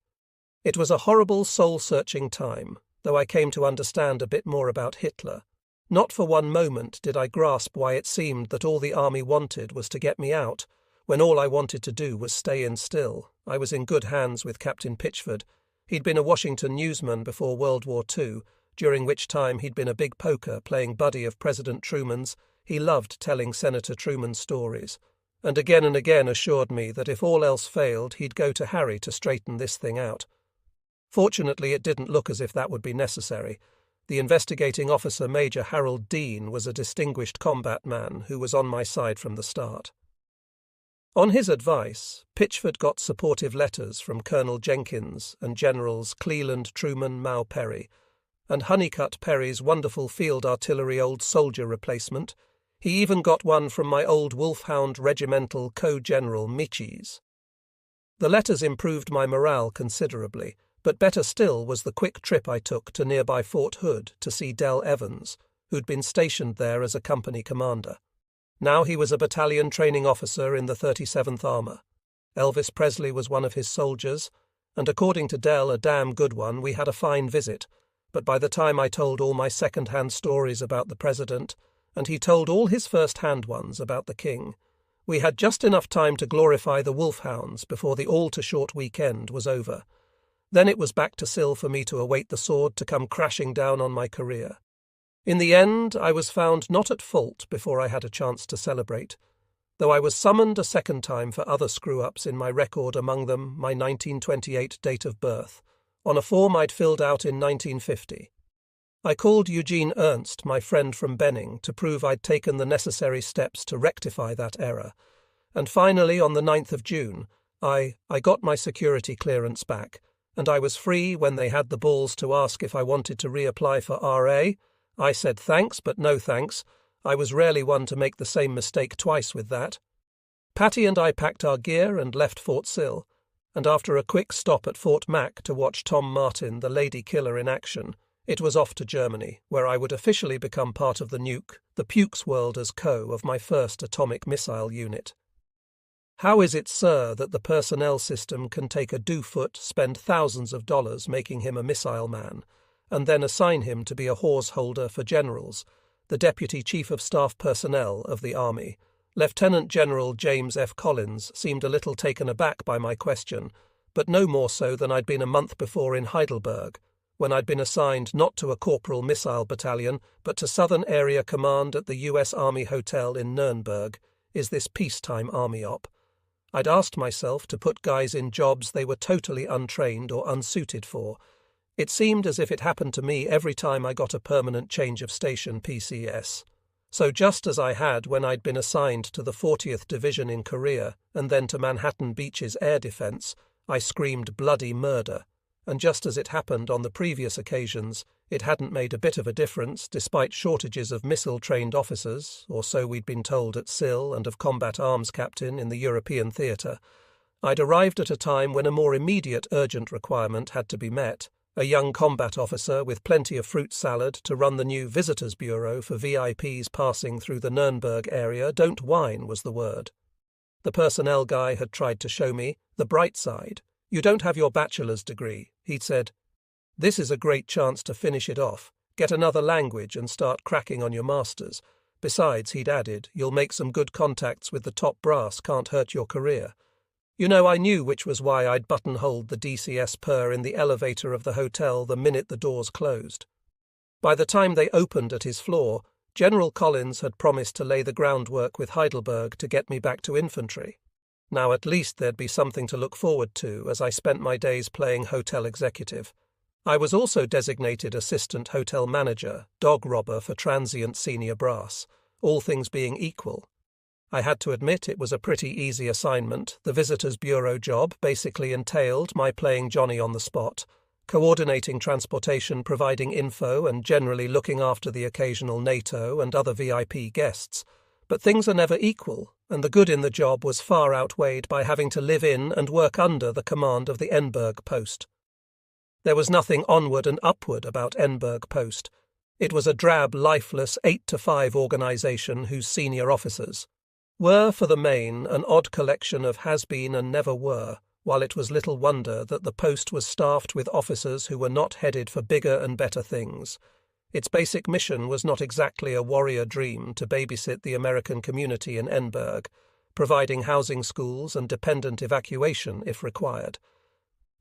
Speaker 1: It was a horrible, soul-searching time, though I came to understand a bit more about Hitler. Not for one moment did I grasp why it seemed that all the army wanted was to get me out, when all I wanted to do was stay in still. I was in good hands with Captain Pitchford. He'd been a Washington newsman before World War II, during which time he'd been a big poker playing buddy of President Truman's. He loved telling Senator Truman stories, and again assured me that if all else failed, he'd go to Harry to straighten this thing out. Fortunately, it didn't look as if that would be necessary. The investigating officer, Major Harold Dean, was a distinguished combat man who was on my side from the start. On his advice, Pitchford got supportive letters from Colonel Jenkins and Generals Cleland, Truman, Mao Perry, and Honeycutt Perry's wonderful field artillery old soldier replacement. He even got one from my old Wolfhound regimental co-general Michis. The letters improved my morale considerably, but better still was the quick trip I took to nearby Fort Hood to see Del Evans, who'd been stationed there as a company commander. Now he was a battalion training officer in the 37th Armour. Elvis Presley was one of his soldiers, and according to Del, a damn good one. We had a fine visit, but by the time I told all my second-hand stories about the president, and he told all his first-hand ones about the king, we had just enough time to glorify the Wolfhounds before the all-too-short weekend was over. Then it was back to Sill for me to await the sword to come crashing down on my career. In the end, I was found not at fault before I had a chance to celebrate, though I was summoned a second time for other screw-ups in my record, among them my 1928 date of birth, on a form I'd filled out in 1950. I called Eugene Ernst, my friend from Benning, to prove I'd taken the necessary steps to rectify that error, and finally, on the 9th of June, I got my security clearance back, and I was free when they had the balls to ask if I wanted to reapply for RA. I said thanks, but no thanks. I was rarely one to make the same mistake twice with that. Patty and I packed our gear and left Fort Sill, and after a quick stop at Fort Mac to watch Tom Martin, the lady killer, in action, it was off to Germany, where I would officially become part of the Pukes world as co. of my first atomic missile unit. How is it, sir, that the personnel system can take a doofut, spend thousands of dollars making him a missile man, and then assign him to be a horse holder for generals, the Deputy Chief of Staff Personnel of the Army? Lieutenant General James F. Collins seemed a little taken aback by my question, but no more so than I'd been a month before in Heidelberg, when I'd been assigned not to a corporal missile battalion, but to Southern Area Command at the U.S. Army Hotel in Nuremberg, is this peacetime army op. I'd asked myself to put guys in jobs they were totally untrained or unsuited for. It seemed as if it happened to me every time I got a permanent change of station PCS. So just as I had when I'd been assigned to the 40th Division in Korea and then to Manhattan Beach's air defense, I screamed bloody murder. And just as it happened on the previous occasions, it hadn't made a bit of a difference despite shortages of missile-trained officers, or so we'd been told at SIL, and of combat arms captain in the European theatre. I'd arrived at a time when a more immediate urgent requirement had to be met. A young combat officer with plenty of fruit salad to run the new visitors bureau for VIPs passing through the Nuremberg area. Don't whine was the word. The personnel guy had tried to show me the bright side. You don't have your bachelor's degree, he'd said. This is a great chance to finish it off, get another language and start cracking on your master's. Besides, he'd added, you'll make some good contacts with the top brass, can't hurt your career. You know, I knew which was why I'd buttonholed the DCS per in the elevator of the hotel the minute the doors closed. By the time they opened at his floor, General Collins had promised to lay the groundwork with Heidelberg to get me back to infantry. Now at least there'd be something to look forward to as I spent my days playing hotel executive. I was also designated assistant hotel manager, dog robber for transient senior brass, all things being equal. I had to admit it was a pretty easy assignment. The Visitors Bureau job basically entailed my playing Johnny on the spot, coordinating transportation, providing info, and generally looking after the occasional NATO and other VIP guests. But things are never equal, and the good in the job was far outweighed by having to live in and work under the command of the Enberg post. There was nothing onward and upward about Enberg post. It was a drab, lifeless 8-to-5 organisation whose senior officers were, for the main, an odd collection of has-been and never were, while it was little wonder that the post was staffed with officers who were not headed for bigger and better things. Its basic mission was not exactly a warrior dream to babysit the American community in Enberg, providing housing schools and dependent evacuation if required.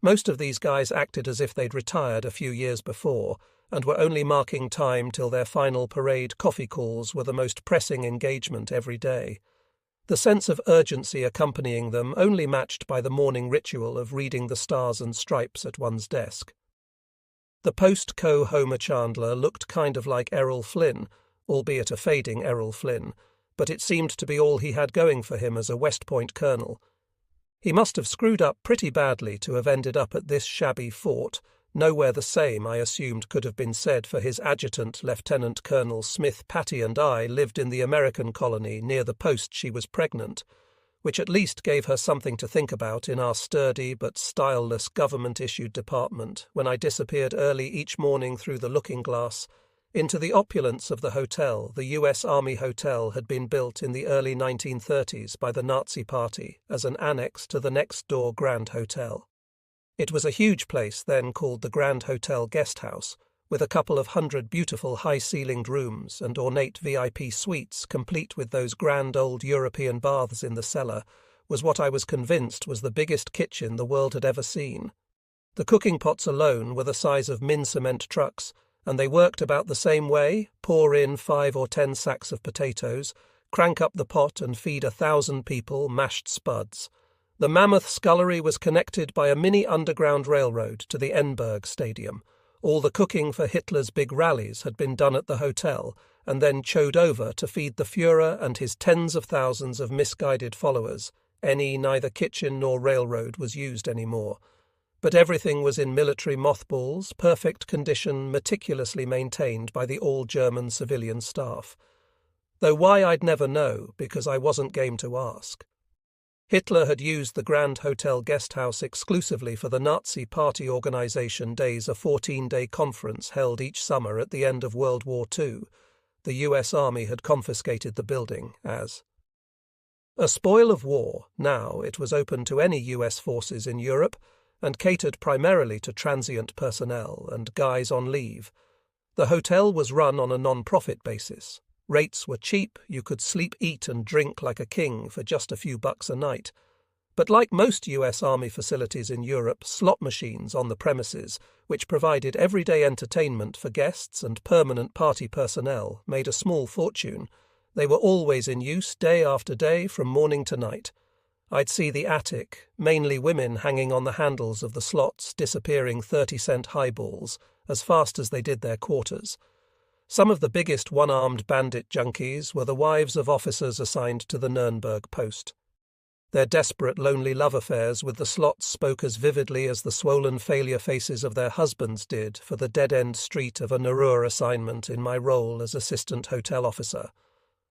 Speaker 1: Most of these guys acted as if they'd retired a few years before, and were only marking time till their final parade coffee calls were the most pressing engagement every day. The sense of urgency accompanying them only matched by the morning ritual of reading the stars and stripes at one's desk. The post-co Homer Chandler looked kind of like Errol Flynn, albeit a fading Errol Flynn, but it seemed to be all he had going for him as a West Point colonel. He must have screwed up pretty badly to have ended up at this shabby fort. Nowhere the same, I assumed, could have been said for his adjutant, Lieutenant Colonel Smith. Patty and I lived in the American colony near the post she was pregnant, which at least gave her something to think about in our sturdy but styleless government-issued department when I disappeared early each morning through the looking-glass into the opulence of the hotel. The U.S. Army Hotel had been built in the early 1930s by the Nazi Party as an annex to the next-door Grand Hotel. It was a huge place then called the Grand Hotel Guest House, with a couple of hundred beautiful high-ceilinged rooms and ornate VIP suites complete with those grand old European baths in the cellar, was what I was convinced was the biggest kitchen the world had ever seen. The cooking pots alone were the size of min-cement trucks, and they worked about the same way: pour in 5 or 10 sacks of potatoes, crank up the pot and feed 1,000 people mashed spuds. The mammoth scullery was connected by a mini underground railroad to the Enberg Stadium. All the cooking for Hitler's big rallies had been done at the hotel, and then chowed over to feed the Führer and his tens of thousands of misguided followers. Neither kitchen nor railroad was used anymore. But everything was in military mothballs, perfect condition, meticulously maintained by the all-German civilian staff. Though why I'd never know, because I wasn't game to ask. Hitler had used the Grand Hotel Guest House exclusively for the Nazi Party Organization Days, a 14-day conference held each summer at the end of World War II. The U.S. Army had confiscated the building as a spoil of war. Now it was open to any U.S. forces in Europe and catered primarily to transient personnel and guys on leave. The hotel was run on a non-profit basis. Rates were cheap, you could sleep, eat and drink like a king for just a few bucks a night. But like most US Army facilities in Europe, slot machines on the premises, which provided everyday entertainment for guests and permanent party personnel, made a small fortune. They were always in use day after day from morning to night. I'd see the attic, mainly women hanging on the handles of the slots, disappearing 30-cent highballs as fast as they did their quarters. Some of the biggest one-armed bandit junkies were the wives of officers assigned to the Nuremberg post. Their desperate, lonely love affairs with the slots spoke as vividly as the swollen failure faces of their husbands did for the dead-end street of a Narur assignment in my role as assistant hotel officer.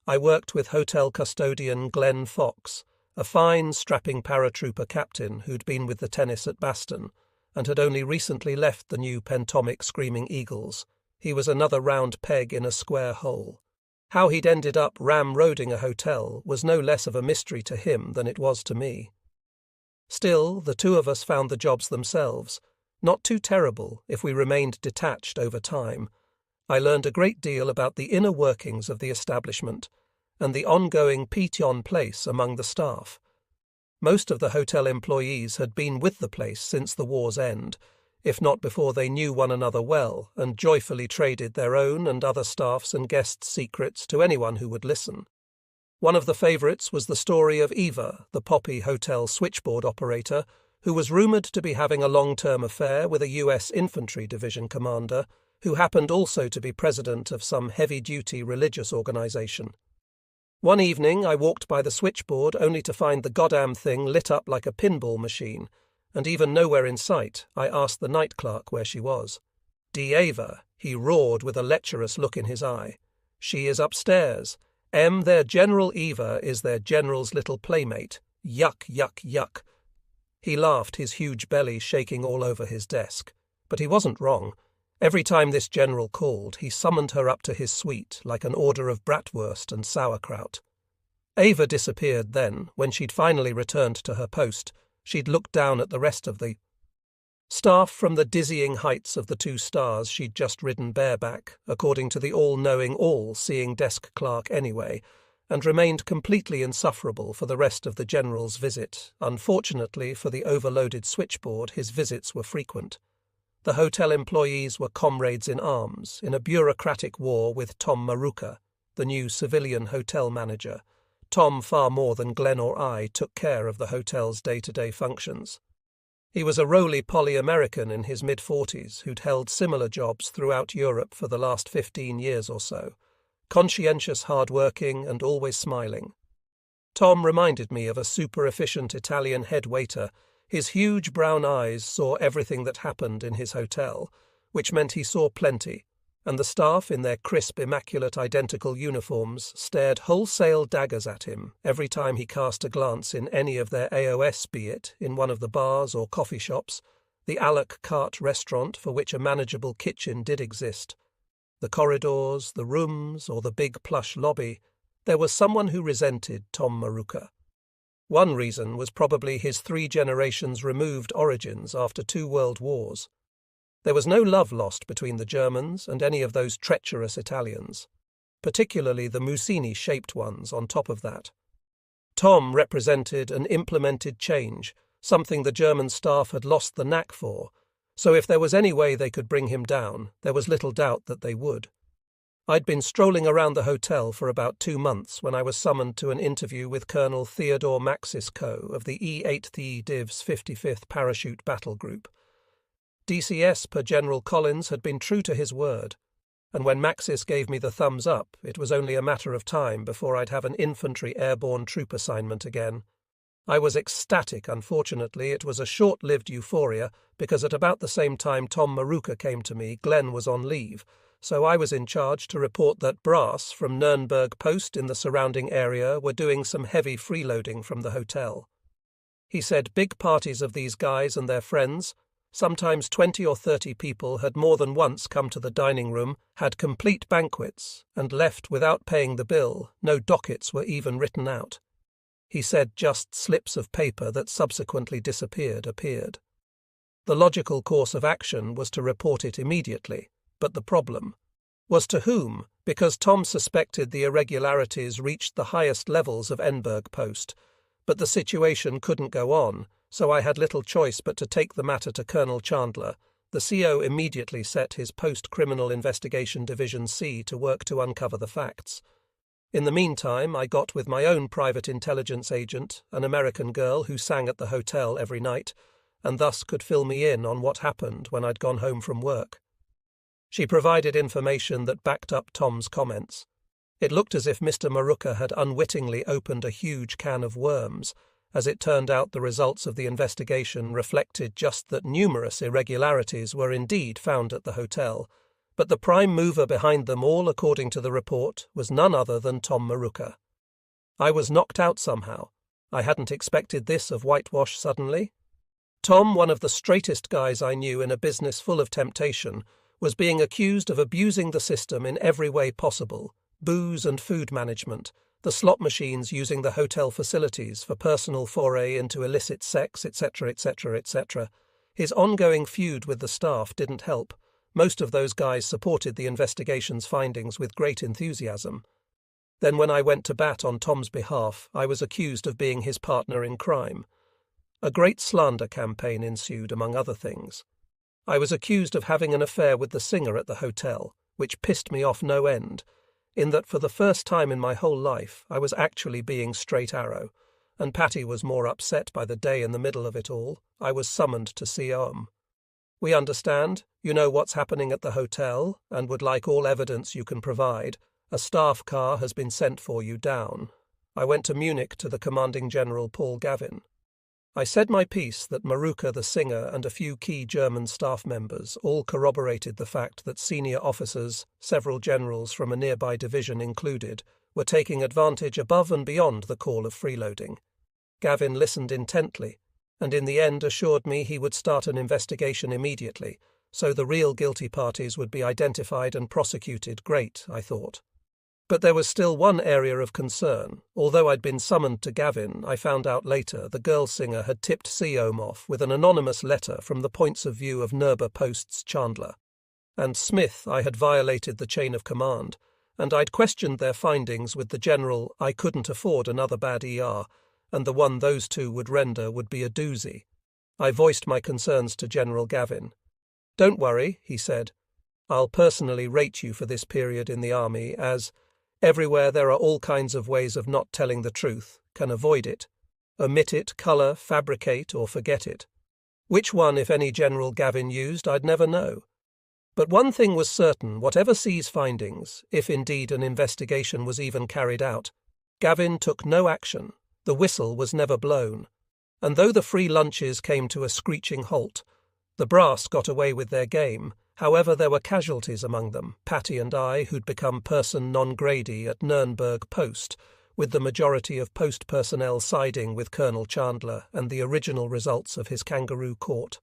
Speaker 1: I worked with hotel custodian Glenn Fox, a fine, strapping paratrooper captain who'd been with the tennis at Baston and had only recently left the new pentomic Screaming Eagles. He was another round peg in a square hole. How he'd ended up ram-roading a hotel was no less of a mystery to him than it was to me. Still, the two of us found the jobs themselves not too terrible if we remained detached over time. I learned a great deal about the inner workings of the establishment and the ongoing piton place among the staff. Most of the hotel employees had been with the place since the war's end, if not before they knew one another well and joyfully traded their own and other staff's and guests' secrets to anyone who would listen. One of the favourites was the story of Eva, the Poppy Hotel switchboard operator, who was rumoured to be having a long-term affair with a US Infantry Division commander, who happened also to be president of some heavy-duty religious organisation. One evening I walked by the switchboard only to find the goddamn thing lit up like a pinball machine, and even nowhere in sight. I asked the night clerk where she was. "Die Eva," he roared with a lecherous look in his eye. "She is upstairs. Their General Eva is their general's little playmate. Yuck, yuck, yuck." He laughed, his huge belly shaking all over his desk. But he wasn't wrong. Every time this general called, he summoned her up to his suite like an order of bratwurst and sauerkraut. Ava disappeared then. When she'd finally returned to her post, she'd looked down at the rest of the staff from the dizzying heights of the 2 stars she'd just ridden bareback, according to the all-knowing, all-seeing desk clerk anyway, and remained completely insufferable for the rest of the general's visit. Unfortunately for the overloaded switchboard, his visits were frequent. The hotel employees were comrades in arms in a bureaucratic war with Tom Maruka, the new civilian hotel manager. Tom, far more than Glenn or I, took care of the hotel's day-to-day functions. He was a roly-poly American in his mid-40s who'd held similar jobs throughout Europe for the last 15 years or so, conscientious, hard-working, and always smiling. Tom reminded me of a super-efficient Italian head waiter. His huge brown eyes saw everything that happened in his hotel, which meant he saw plenty, and the staff in their crisp, immaculate, identical uniforms stared wholesale daggers at him every time he cast a glance in any of their AOS, be it in one of the bars or coffee shops, the a la carte restaurant for which a manageable kitchen did exist, the corridors, the rooms, or the big plush lobby. There was someone who resented Tom Maruka. One reason was probably his 3 generations removed origins after 2 world wars. There was no love lost between the Germans and any of those treacherous Italians, particularly the Musini-shaped ones on top of that. Tom represented an implemented change, something the German staff had lost the knack for, so if there was any way they could bring him down, there was little doubt that they would. I'd been strolling around the hotel for about 2 months when I was summoned to an interview with Colonel Theodore Maxis Co. of the E-8th Div's 55th Parachute Battle Group. DCS per General Collins had been true to his word, and when Maxis gave me the thumbs up, it was only a matter of time before I'd have an infantry airborne troop assignment again. I was ecstatic. Unfortunately, it was a short-lived euphoria, because at about the same time Tom Maruka came to me, Glenn was on leave, so I was in charge to report that brass from Nuremberg Post in the surrounding area were doing some heavy freeloading from the hotel. He said big parties of these guys and their friends, sometimes 20 or 30 people, had more than once come to the dining room, had complete banquets, and left without paying the bill. No dockets were even written out. He said just slips of paper that subsequently disappeared appeared. The logical course of action was to report it immediately, but the problem was to whom, because Tom suspected the irregularities reached the highest levels of Nuremberg Post, But the situation couldn't go on, so I had little choice but to take the matter to Colonel Chandler. The CO immediately set his Post-Criminal Investigation Division C to work to uncover the facts. In the meantime, I got with my own private intelligence agent, an American girl who sang at the hotel every night, and thus could fill me in on what happened when I'd gone home from work. She provided information that backed up Tom's comments. It looked as if Mr. Maruka had unwittingly opened a huge can of worms. As it turned out, the results of the investigation reflected just that numerous irregularities were indeed found at the hotel, but the prime mover behind them all, according to the report, was none other than Tom Maruka. I was knocked out somehow. I hadn't expected this of Whitewash suddenly. Tom, one of the straightest guys I knew in a business full of temptation, was being accused of abusing the system in every way possible: booze and food management, the slot machines using the hotel facilities for personal foray into illicit sex, etc., etc., etc. His ongoing feud with the staff didn't help. Most of those guys supported the investigation's findings with great enthusiasm. Then when I went to bat on Tom's behalf, I was accused of being his partner in crime. A great slander campaign ensued, among other things. I was accused of having an affair with the singer at the hotel, which pissed me off no end, in that for the first time in my whole life I was actually being straight arrow, and Patty was more upset by the day in the middle of it all. I was summoned to see Om. We understand, you know what's happening at the hotel, and would like all evidence you can provide. A staff car has been sent for you down. I went to Munich to the Commanding General Paul Gavin. I said my piece that Maruka the singer and a few key German staff members all corroborated the fact that senior officers, several generals from a nearby division included, were taking advantage above and beyond the call of freeloading. Gavin listened intently, and in the end assured me he would start an investigation immediately, so the real guilty parties would be identified and prosecuted. Great, I thought. But there was still one area of concern. Although I'd been summoned to Gavin, I found out later the girl singer had tipped Seom off with an anonymous letter from the points of view of Nerba Post's Chandler. And Smith, I had violated the chain of command, and I'd questioned their findings with the general. I couldn't afford another bad ER, and the one those two would render would be a doozy. I voiced my concerns to General Gavin. "Don't worry," he said. "I'll personally rate you for this period in the army as everywhere there are all kinds of ways of not telling the truth, can avoid it, omit it, colour, fabricate, or forget it. Which one, if any, General Gavin used, I'd never know. But one thing was certain: whatever C's findings, if indeed an investigation was even carried out, Gavin took no action. The whistle was never blown. And though the free lunches came to a screeching halt, the brass got away with their game. However, there were casualties among them, Patty and I, who'd become person non grade at Nürnberg Post, with the majority of post personnel siding with Colonel Chandler and the original results of his kangaroo court.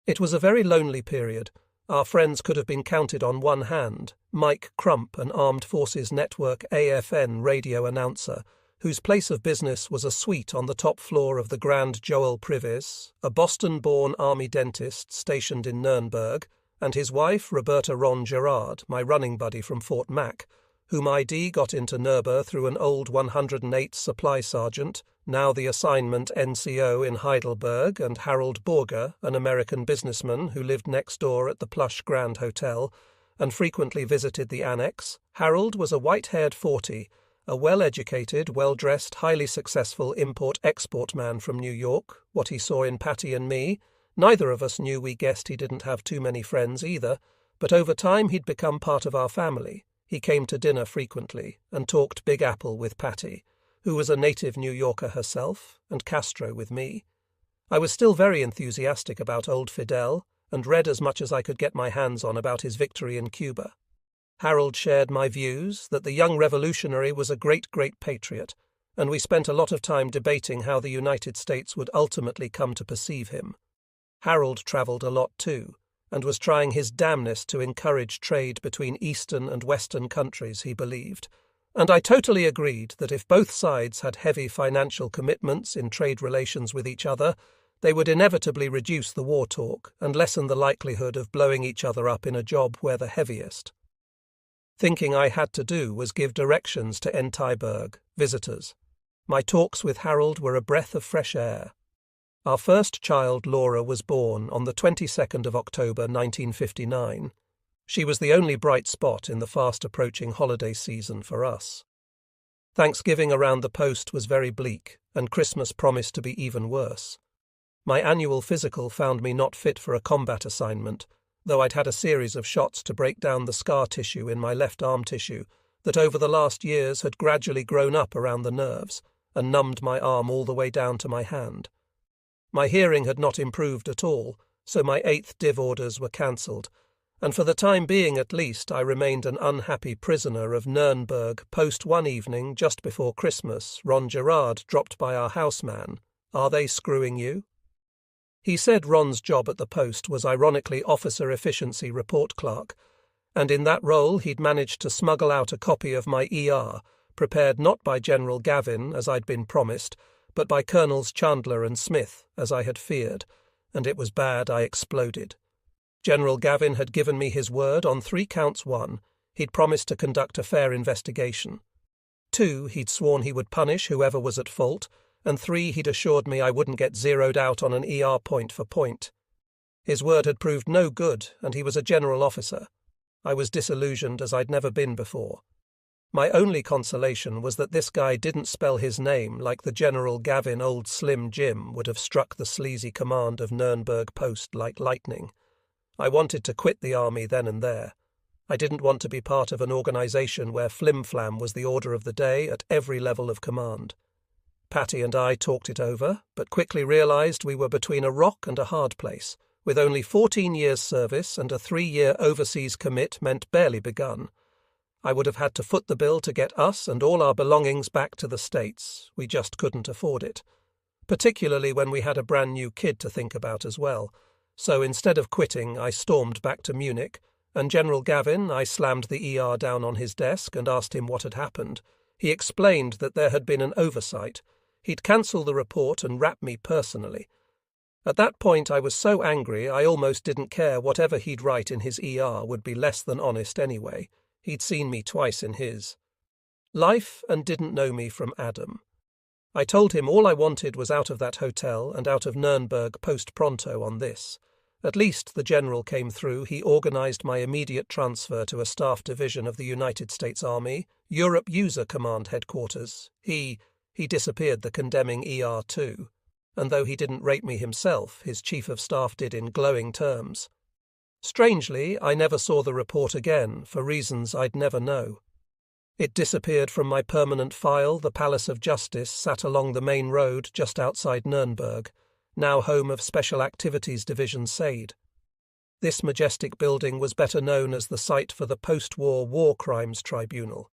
Speaker 1: It was a very lonely period. Our friends could have been counted on one hand. Mike Crump, an Armed Forces Network AFN radio announcer, whose place of business was a suite on the top floor of the Grand Joel Privis, a Boston-born army dentist stationed in Nuremberg, and his wife, Roberta Ron Gerard, my running buddy from Fort Mac, whom ID got into Nerba through an old 108 supply sergeant, now the assignment NCO in Heidelberg, and Harold Borger, an American businessman who lived next door at the plush Grand Hotel and frequently visited the annex. Harold was a white-haired 40, a well-educated, well-dressed, highly successful import-export man from New York. What he saw in Patty and me, neither of us knew. We guessed he didn't have too many friends either, but over time he'd become part of our family. He came to dinner frequently and talked Big Apple with Patty, who was a native New Yorker herself, and Castro with me. I was still very enthusiastic about old Fidel, and read as much as I could get my hands on about his victory in Cuba. Harold shared my views that the young revolutionary was a great, great patriot, and we spent a lot of time debating how the United States would ultimately come to perceive him. Harold travelled a lot too, and was trying his damnedest to encourage trade between Eastern and Western countries, he believed, and I totally agreed that if both sides had heavy financial commitments in trade relations with each other, they would inevitably reduce the war talk and lessen the likelihood of blowing each other up in a job where the heaviest. Thinking I had to do was give directions to Enteiberg, visitors. My talks with Harold were a breath of fresh air. Our first child, Laura, was born on the 22nd of October 1959. She was the only bright spot in the fast-approaching holiday season for us. Thanksgiving around the post was very bleak, and Christmas promised to be even worse. My annual physical found me not fit for a combat assignment, though I'd had a series of shots to break down the scar tissue in my left arm tissue that over the last years had gradually grown up around the nerves and numbed my arm all the way down to my hand. My hearing had not improved at all, so my 8th div orders were cancelled, and for the time being at least I remained an unhappy prisoner of Nuremberg post one evening just before Christmas. Ron Gerard dropped by our houseman. "Are they screwing you?" He said Ron's job at the post was ironically officer efficiency report clerk, and in that role he'd managed to smuggle out a copy of my ER, prepared not by General Gavin, as I'd been promised, but by Colonels Chandler and Smith, as I had feared, and it was bad. I exploded. General Gavin had given me his word on 3 counts. 1, he'd promised to conduct a fair investigation. 2, he'd sworn he would punish whoever was at fault, and 3, he'd assured me I wouldn't get zeroed out on an ER point for point. His word had proved no good, and he was a general officer. I was disillusioned as I'd never been before. My only consolation was that this guy didn't spell his name like the General Gavin old Slim Jim would have struck the sleazy command of Nuremberg Post like lightning. I wanted to quit the army then and there. I didn't want to be part of an organisation where flim-flam was the order of the day at every level of command. Patty and I talked it over, but quickly realised we were between a rock and a hard place, with only 14 years' service and a 3-year overseas commit meant barely begun. I would have had to foot the bill to get us and all our belongings back to the States. We just couldn't afford it, particularly when we had a brand new kid to think about as well. So instead of quitting, I stormed back to Munich, and General Gavin, I slammed the ER down on his desk and asked him what had happened. He explained that there had been an oversight. He'd cancel the report and rap me personally. At that point I was so angry I almost didn't care. Whatever he'd write in his ER would be less than honest anyway. He'd seen me twice in his life and didn't know me from Adam. I told him all I wanted was out of that hotel and out of Nuremberg post pronto on this. At least the general came through. He organised my immediate transfer to a staff division of the United States Army, Europe User Command Headquarters. He disappeared the condemning ER too, and though he didn't rate me himself, his chief of staff did in glowing terms. Strangely, I never saw the report again, for reasons I'd never know. It disappeared from my permanent file. The Palace of Justice sat along the main road just outside Nuremberg, now home of Special Activities Division SAID. This majestic building was better known as the site for the post-war War Crimes Tribunal.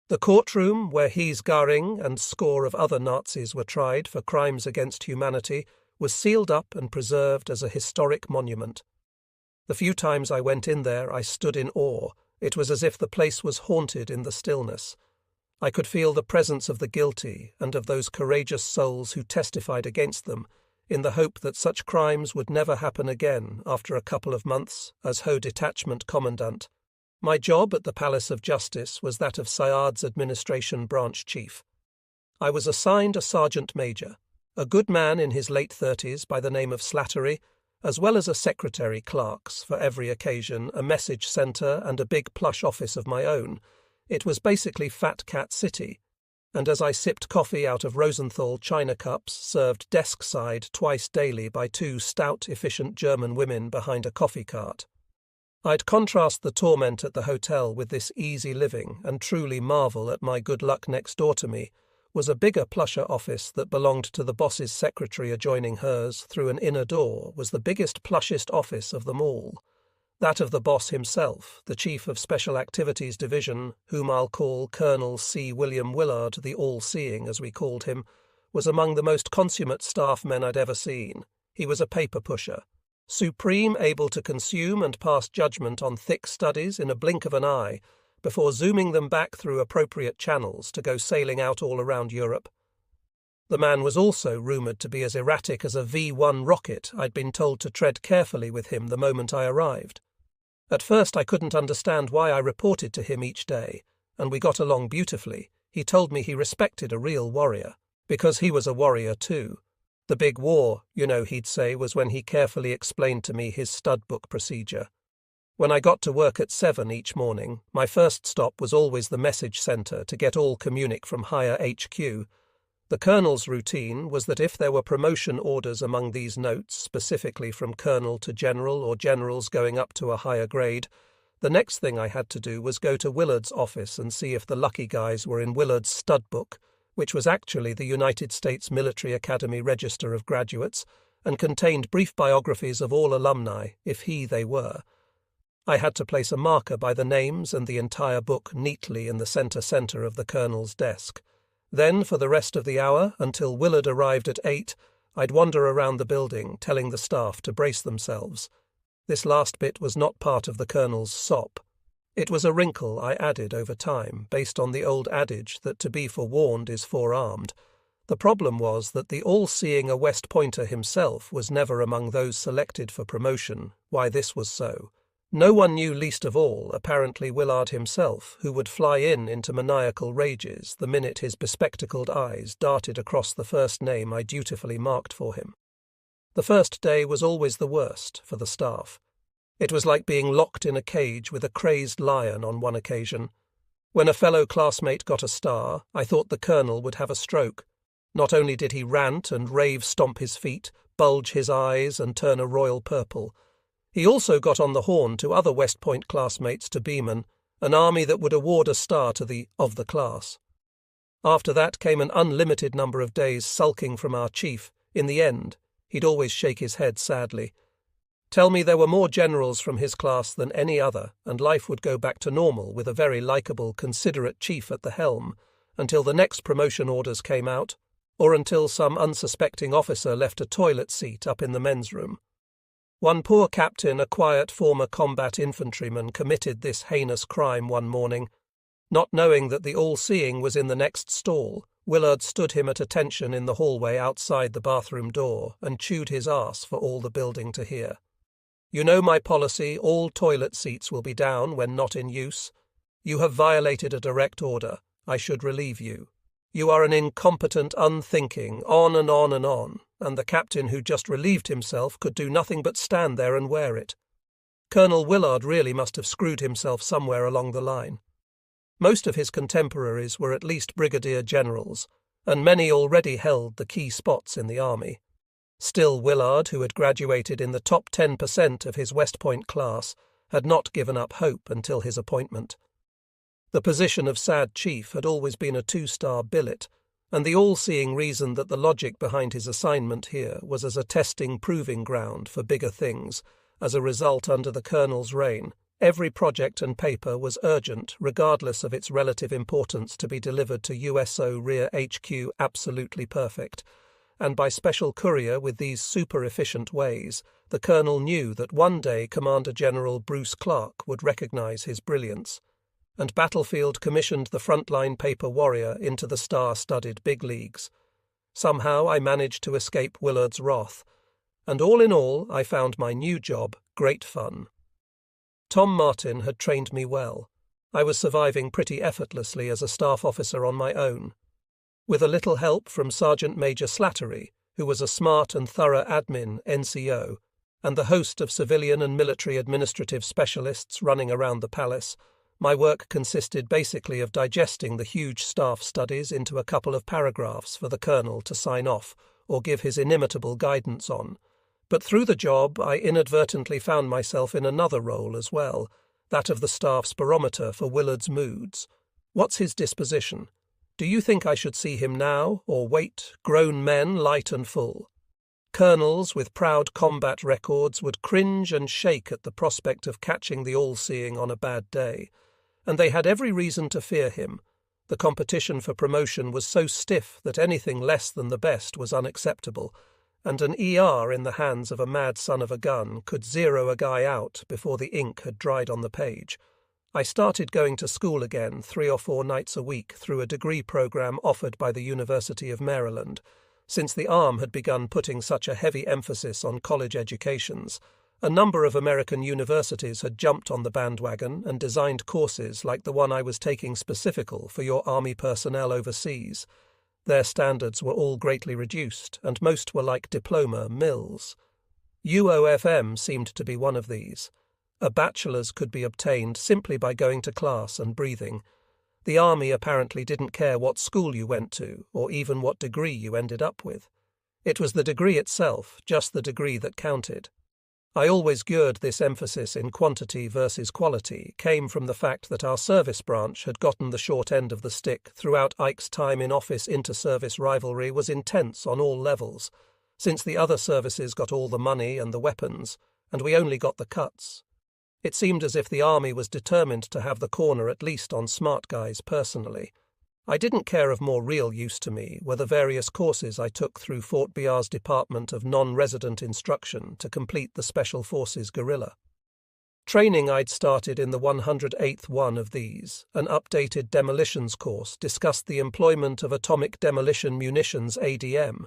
Speaker 1: The courtroom where Hees Göring and score of other Nazis were tried for crimes against humanity was sealed up and preserved as a historic monument. The few times I went in there, I stood in awe. It was as if the place was haunted in the stillness. I could feel the presence of the guilty and of those courageous souls who testified against them, in the hope that such crimes would never happen again after a couple of months as Ho Detachment Commandant. My job at the Palace of Justice was that of Syed's administration branch chief. I was assigned a sergeant major, a good man in his late 30s by the name of Slattery, as well as a secretary, clerks for every occasion, a message centre and a big plush office of my own. It was basically Fat Cat City, and as I sipped coffee out of Rosenthal china cups served desk-side twice daily by 2 stout, efficient German women behind a coffee cart, I'd contrast the torment at the hotel with this easy living and truly marvel at my good luck. Next door to me was a bigger, plusher office that belonged to the boss's secretary. Adjoining hers, through an inner door, was the biggest, plushest office of them all. That of the boss himself, the Chief of Special Activities Division, whom I'll call Colonel C. William Willard, the All-Seeing, as we called him, was among the most consummate staff men I'd ever seen. He was a paper pusher, supreme, able to consume and pass judgment on thick studies in a blink of an eye, before zooming them back through appropriate channels to go sailing out all around Europe. The man was also rumoured to be as erratic as a V-1 rocket. I'd been told to tread carefully with him the moment I arrived. At first I couldn't understand why I reported to him each day, and we got along beautifully. He told me he respected a real warrior. because he was a warrior too. The big war, he'd say, was when he carefully explained to me his stud book procedure. When I got to work at 7 each morning, my first stop was always the message centre to get all communic from higher HQ. The colonel's routine was that if there were promotion orders among these notes, specifically from colonel to general or generals going up to a higher grade, the next thing I had to do was go to Willard's office and see if the lucky guys were in Willard's stud book, which was actually the United States Military Academy Register of Graduates and contained brief biographies of all alumni, if they were. I had to place a marker by the names and the entire book neatly in the center of the colonel's desk. Then, for the rest of the hour, until Willard arrived at 8, I'd wander around the building, telling the staff to brace themselves. This last bit was not part of the colonel's sop. It was a wrinkle I added over time, based on the old adage that to be forewarned is forearmed. The problem was that the all-seeing West Pointer himself was never among those selected for promotion. Why this was so? No one knew, least of all, apparently, Willard himself, who would fly into maniacal rages the minute his bespectacled eyes darted across the first name I dutifully marked for him. The first day was always the worst for the staff. It was like being locked in a cage with a crazed lion on one occasion. When a fellow classmate got a star, I thought the colonel would have a stroke. Not only did he rant and rave, stomp his feet, bulge his eyes and turn a royal purple, he also got on the horn to other West Point classmates to Beeman, an army that would award a star to the of the class. After that came an unlimited number of days sulking from our chief. In the end, he'd always shake his head sadly. Tell me there were more generals from his class than any other, and life would go back to normal with a very likeable, considerate chief at the helm, until the next promotion orders came out, or until some unsuspecting officer left a toilet seat up in the men's room. One poor captain, a quiet former combat infantryman, committed this heinous crime one morning. Not knowing that the all-seeing was in the next stall, Willard stood him at attention in the hallway outside the bathroom door and chewed his arse for all the building to hear. You know my policy, all toilet seats will be down when not in use. You have violated a direct order. I should relieve you. You are an incompetent, unthinking, on and on and on, and the captain who just relieved himself could do nothing but stand there and wear it. Colonel Willard really must have screwed himself somewhere along the line. Most of his contemporaries were at least brigadier generals, and many already held the key spots in the army. Still, Willard, who had graduated in the top 10% of his West Point class, had not given up hope until his appointment. The position of Sad Chief had always been a 2-star billet, and the all-seeing reason that the logic behind his assignment here was as a testing proving ground for bigger things. As a result, under the colonel's reign, every project and paper was urgent, regardless of its relative importance, to be delivered to USO Rear HQ absolutely perfect. And by special courier with these super-efficient ways, the colonel knew that one day Commander General Bruce Clark would recognize his brilliance. And Battlefield commissioned the frontline paper warrior into the star-studded big leagues. Somehow I managed to escape Willard's wrath, and all in all I found my new job great fun. Tom Martin had trained me well. I was surviving pretty effortlessly as a staff officer on my own. With a little help from Sergeant Major Slattery, who was a smart and thorough admin NCO, and the host of civilian and military administrative specialists running around the palace, my work consisted basically of digesting the huge staff studies into a couple of paragraphs for the colonel to sign off or give his inimitable guidance on. But through the job, I inadvertently found myself in another role as well, that of the staff's barometer for Willard's moods. What's his disposition? Do you think I should see him now, or wait, grown men light and full? Colonels with proud combat records would cringe and shake at the prospect of catching the all-seeing on a bad day, and they had every reason to fear him. The competition for promotion was so stiff that anything less than the best was unacceptable, and an ER in the hands of a mad son of a gun could zero a guy out before the ink had dried on the page. I started going to school again 3 or 4 nights a week through a degree program offered by the University of Maryland. Since the arm had begun putting such a heavy emphasis on college educations, a number of American universities had jumped on the bandwagon and designed courses like the one I was taking specifical for your Army personnel overseas. Their standards were all greatly reduced, and most were like diploma mills. UOFM seemed to be one of these. A bachelor's could be obtained simply by going to class and breathing. The army apparently didn't care what school you went to, or even what degree you ended up with. It was the degree itself, just the degree, that counted. I always geared this emphasis in quantity versus quality came from the fact that our service branch had gotten the short end of the stick throughout Ike's time in office. Inter-service rivalry was intense on all levels, since the other services got all the money and the weapons, and we only got the cuts. It seemed as if the army was determined to have the corner at least on smart guys personally. I didn't care of more real use to me were the various courses I took through Fort Biar's Department of Non-Resident Instruction to complete the Special Forces guerrilla. Training I'd started in the 108th one of these, an updated demolitions course, discussed the employment of atomic demolition munitions ADM,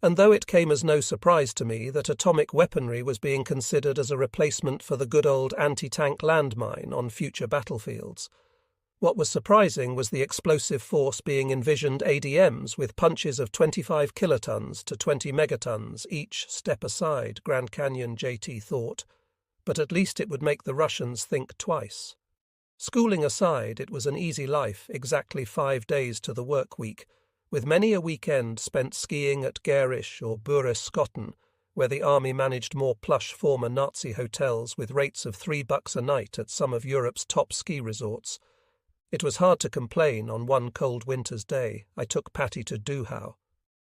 Speaker 1: and though it came as no surprise to me that atomic weaponry was being considered as a replacement for the good old anti-tank landmine on future battlefields, what was surprising was the explosive force being envisioned ADMs with punches of 25 kilotons to 20 megatons each. Step aside, Grand Canyon JT thought, but at least it would make the Russians think twice. Schooling aside, it was an easy life, exactly 5 days to the work week, with many a weekend spent skiing at Garish or Bureskotten, where the army managed more plush former Nazi hotels with rates of $3 a night at some of Europe's top ski resorts. It was hard to complain. On one cold winter's day, I took Patty to Dachau.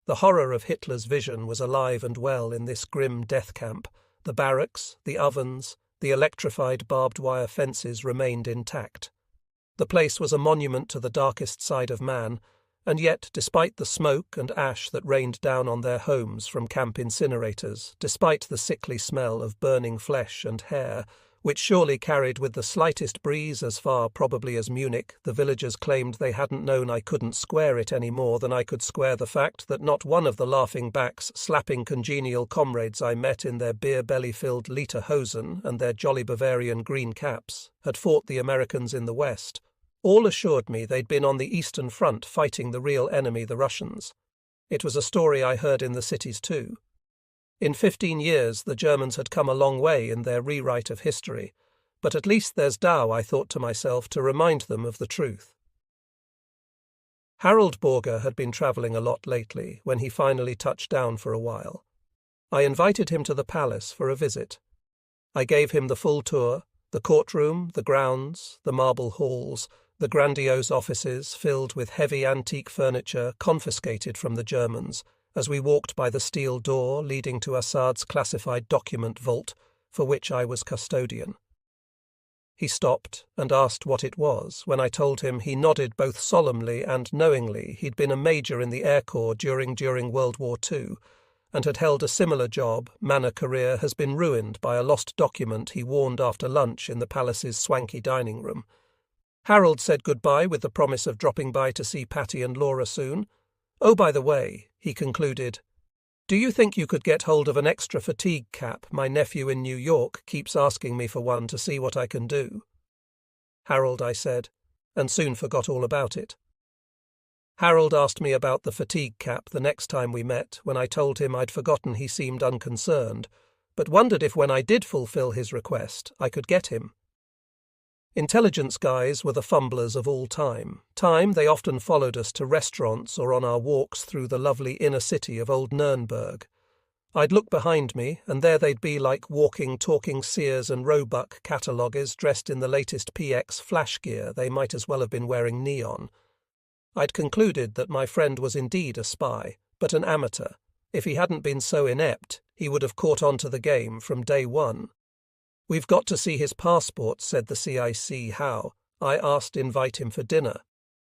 Speaker 1: The horror of Hitler's vision was alive and well in this grim death camp. The barracks, the ovens, the electrified barbed wire fences remained intact. The place was a monument to the darkest side of man, and yet, despite the smoke and ash that rained down on their homes from camp incinerators, despite the sickly smell of burning flesh and hair, which surely carried with the slightest breeze as far probably as Munich, the villagers claimed they hadn't known I couldn't square it any more than I could square the fact that not one of the laughing backs, slapping congenial comrades I met in their beer belly-filled lederhosen and their jolly Bavarian green caps had fought the Americans in the West. All assured me they'd been on the Eastern Front fighting the real enemy, the Russians. It was a story I heard in the cities too. In 15 years, the Germans had come a long way in their rewrite of history, but at least there's Dachau, I thought to myself, to remind them of the truth. Harold Borger had been travelling a lot lately when he finally touched down for a while. I invited him to the palace for a visit. I gave him the full tour, the courtroom, the grounds, the marble halls, the grandiose offices filled with heavy antique furniture confiscated from the Germans, as we walked by the steel door leading to Assad's classified document vault, for which I was custodian. He stopped and asked what it was. When I told him, he nodded both solemnly and knowingly. He'd been a major in the Air Corps during World War II, and had held a similar job. Manor career has been ruined by a lost document he warned after lunch in the palace's swanky dining room. Harold said goodbye with the promise of dropping by to see Patty and Laura soon. Oh, by the way, he concluded, do you think you could get hold of an extra fatigue cap? My nephew in New York keeps asking me for one to see what I can do. Harold, I said, and soon forgot all about it. Harold asked me about the fatigue cap the next time we met. When I told him I'd forgotten, he seemed unconcerned, but wondered if when I did fulfill his request, I could get him. Intelligence guys were the fumblers of all time. They often followed us to restaurants or on our walks through the lovely inner city of old Nuremberg. I'd look behind me, and there they'd be like walking, talking Sears and Roebuck cataloguers dressed in the latest PX flash gear. They might as well have been wearing neon. I'd concluded that my friend was indeed a spy, but an amateur. If he hadn't been so inept, he would have caught on to the game from day one. We've got to see his passport, said the CIC. How? I asked. Invite him for dinner.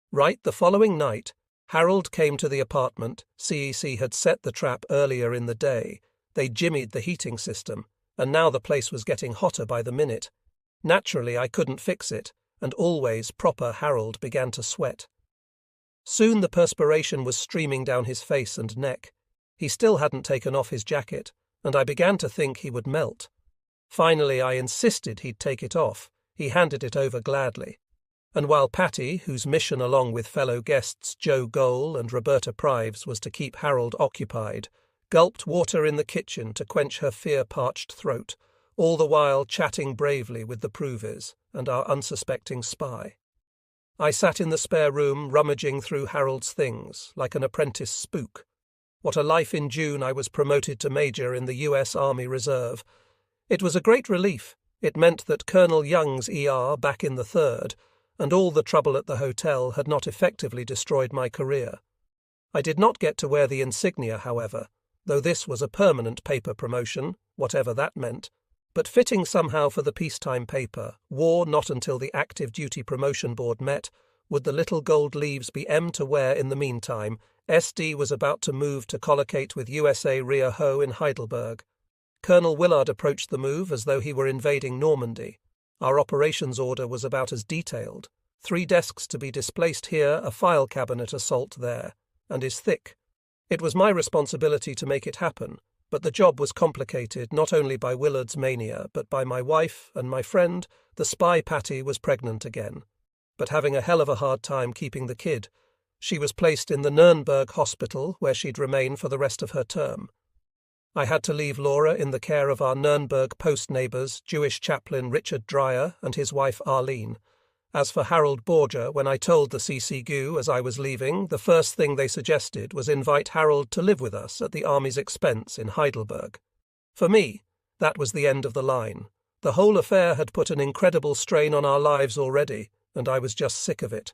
Speaker 1: Right, the following night, Harold came to the apartment. CEC had set the trap earlier in the day. They jimmied the heating system, and now the place was getting hotter by the minute. Naturally, I couldn't fix it, and always proper Harold began to sweat. Soon the perspiration was streaming down his face and neck. He still hadn't taken off his jacket, and I began to think he would melt. Finally, I insisted he'd take it off. He handed it over gladly. And while Patty, whose mission along with fellow guests Joe Goal and Roberta Prives was to keep Harold occupied, gulped water in the kitchen to quench her fear-parched throat, all the while chatting bravely with the Pruvis and our unsuspecting spy. I sat in the spare room rummaging through Harold's things like an apprentice spook. What a life in June I was promoted to Major in the U.S. Army Reserve. It was a great relief. It meant that Colonel Young's ER back in the 3rd and all the trouble at the hotel had not effectively destroyed my career. I did not get to wear the insignia, however, though this was a permanent paper promotion, whatever that meant, but fitting somehow for the peacetime paper, wore not until the active duty promotion board met, would the little gold leaves be M to wear in the meantime. SD was about to move to collocate with USA Rear Ho in Heidelberg. Colonel Willard approached the move as though he were invading Normandy. Our operations order was about as detailed. 3 desks to be displaced here, a file cabinet assault there, and is thick. It was my responsibility to make it happen, but the job was complicated not only by Willard's mania, but by my wife and my friend, the spy Patty, was pregnant again, but having a hell of a hard time keeping the kid. She was placed in the Nuremberg hospital, where she'd remain for the rest of her term. I had to leave Laura in the care of our Nuremberg post neighbours, Jewish chaplain Richard Dreyer and his wife Arlene. As for Harold Borger, when I told the CCGU as I was leaving, the first thing they suggested was invite Harold to live with us at the Army's expense in Heidelberg. For me, that was the end of the line. The whole affair had put an incredible strain on our lives already, and I was just sick of it.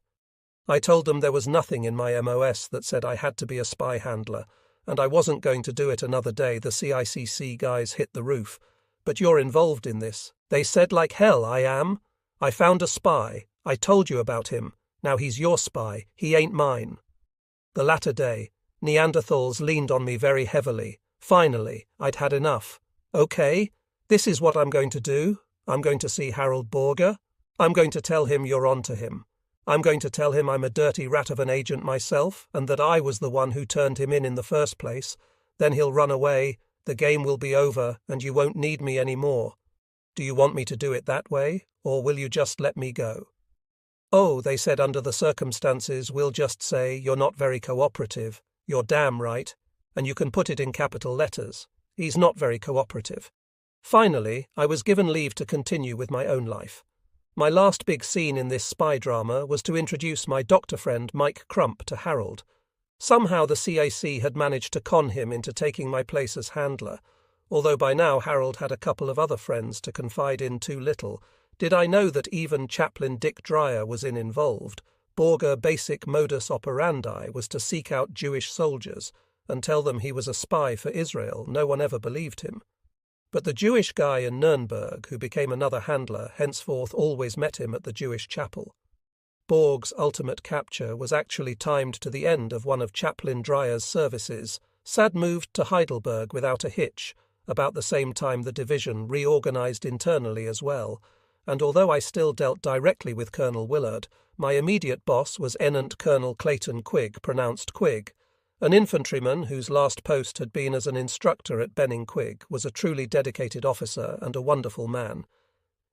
Speaker 1: I told them there was nothing in my MOS that said I had to be a spy handler, and I wasn't going to do it another day the CICC guys hit the roof. But you're involved in this. They said like hell I am. I found a spy. I told you about him. Now he's your spy. He ain't mine. The latter day, Neanderthals leaned on me very heavily. Finally, I'd had enough. Okay, this is what I'm going to do. I'm going to see Harold Borger. I'm going to tell him you're on to him. I'm going to tell him I'm a dirty rat of an agent myself, and that I was the one who turned him in the first place. Then he'll run away, the game will be over, and you won't need me anymore. Do you want me to do it that way, or will you just let me go? Oh, they said under the circumstances we'll just say you're not very cooperative. You're damn right, and you can put it in capital letters. He's not very cooperative. Finally, I was given leave to continue with my own life. My last big scene in this spy drama was to introduce my doctor friend Mike Crump to Harold. Somehow the CAC had managed to con him into taking my place as handler. Although by now Harold had a couple of other friends to confide in too little, did I know that even Chaplain Dick Dreyer was involved. Borger basic modus operandi was to seek out Jewish soldiers and tell them he was a spy for Israel. No one ever believed him. But the Jewish guy in Nuremberg, who became another handler, henceforth always met him at the Jewish chapel. Borg's ultimate capture was actually timed to the end of one of Chaplain Dreyer's services. Sad moved to Heidelberg without a hitch, about the same time the division reorganized internally as well, and although I still dealt directly with Colonel Willard, my immediate boss was Enant Colonel Clayton Quigg, pronounced Quigg. An infantryman whose last post had been as an instructor at Benning Quigg was a truly dedicated officer and a wonderful man.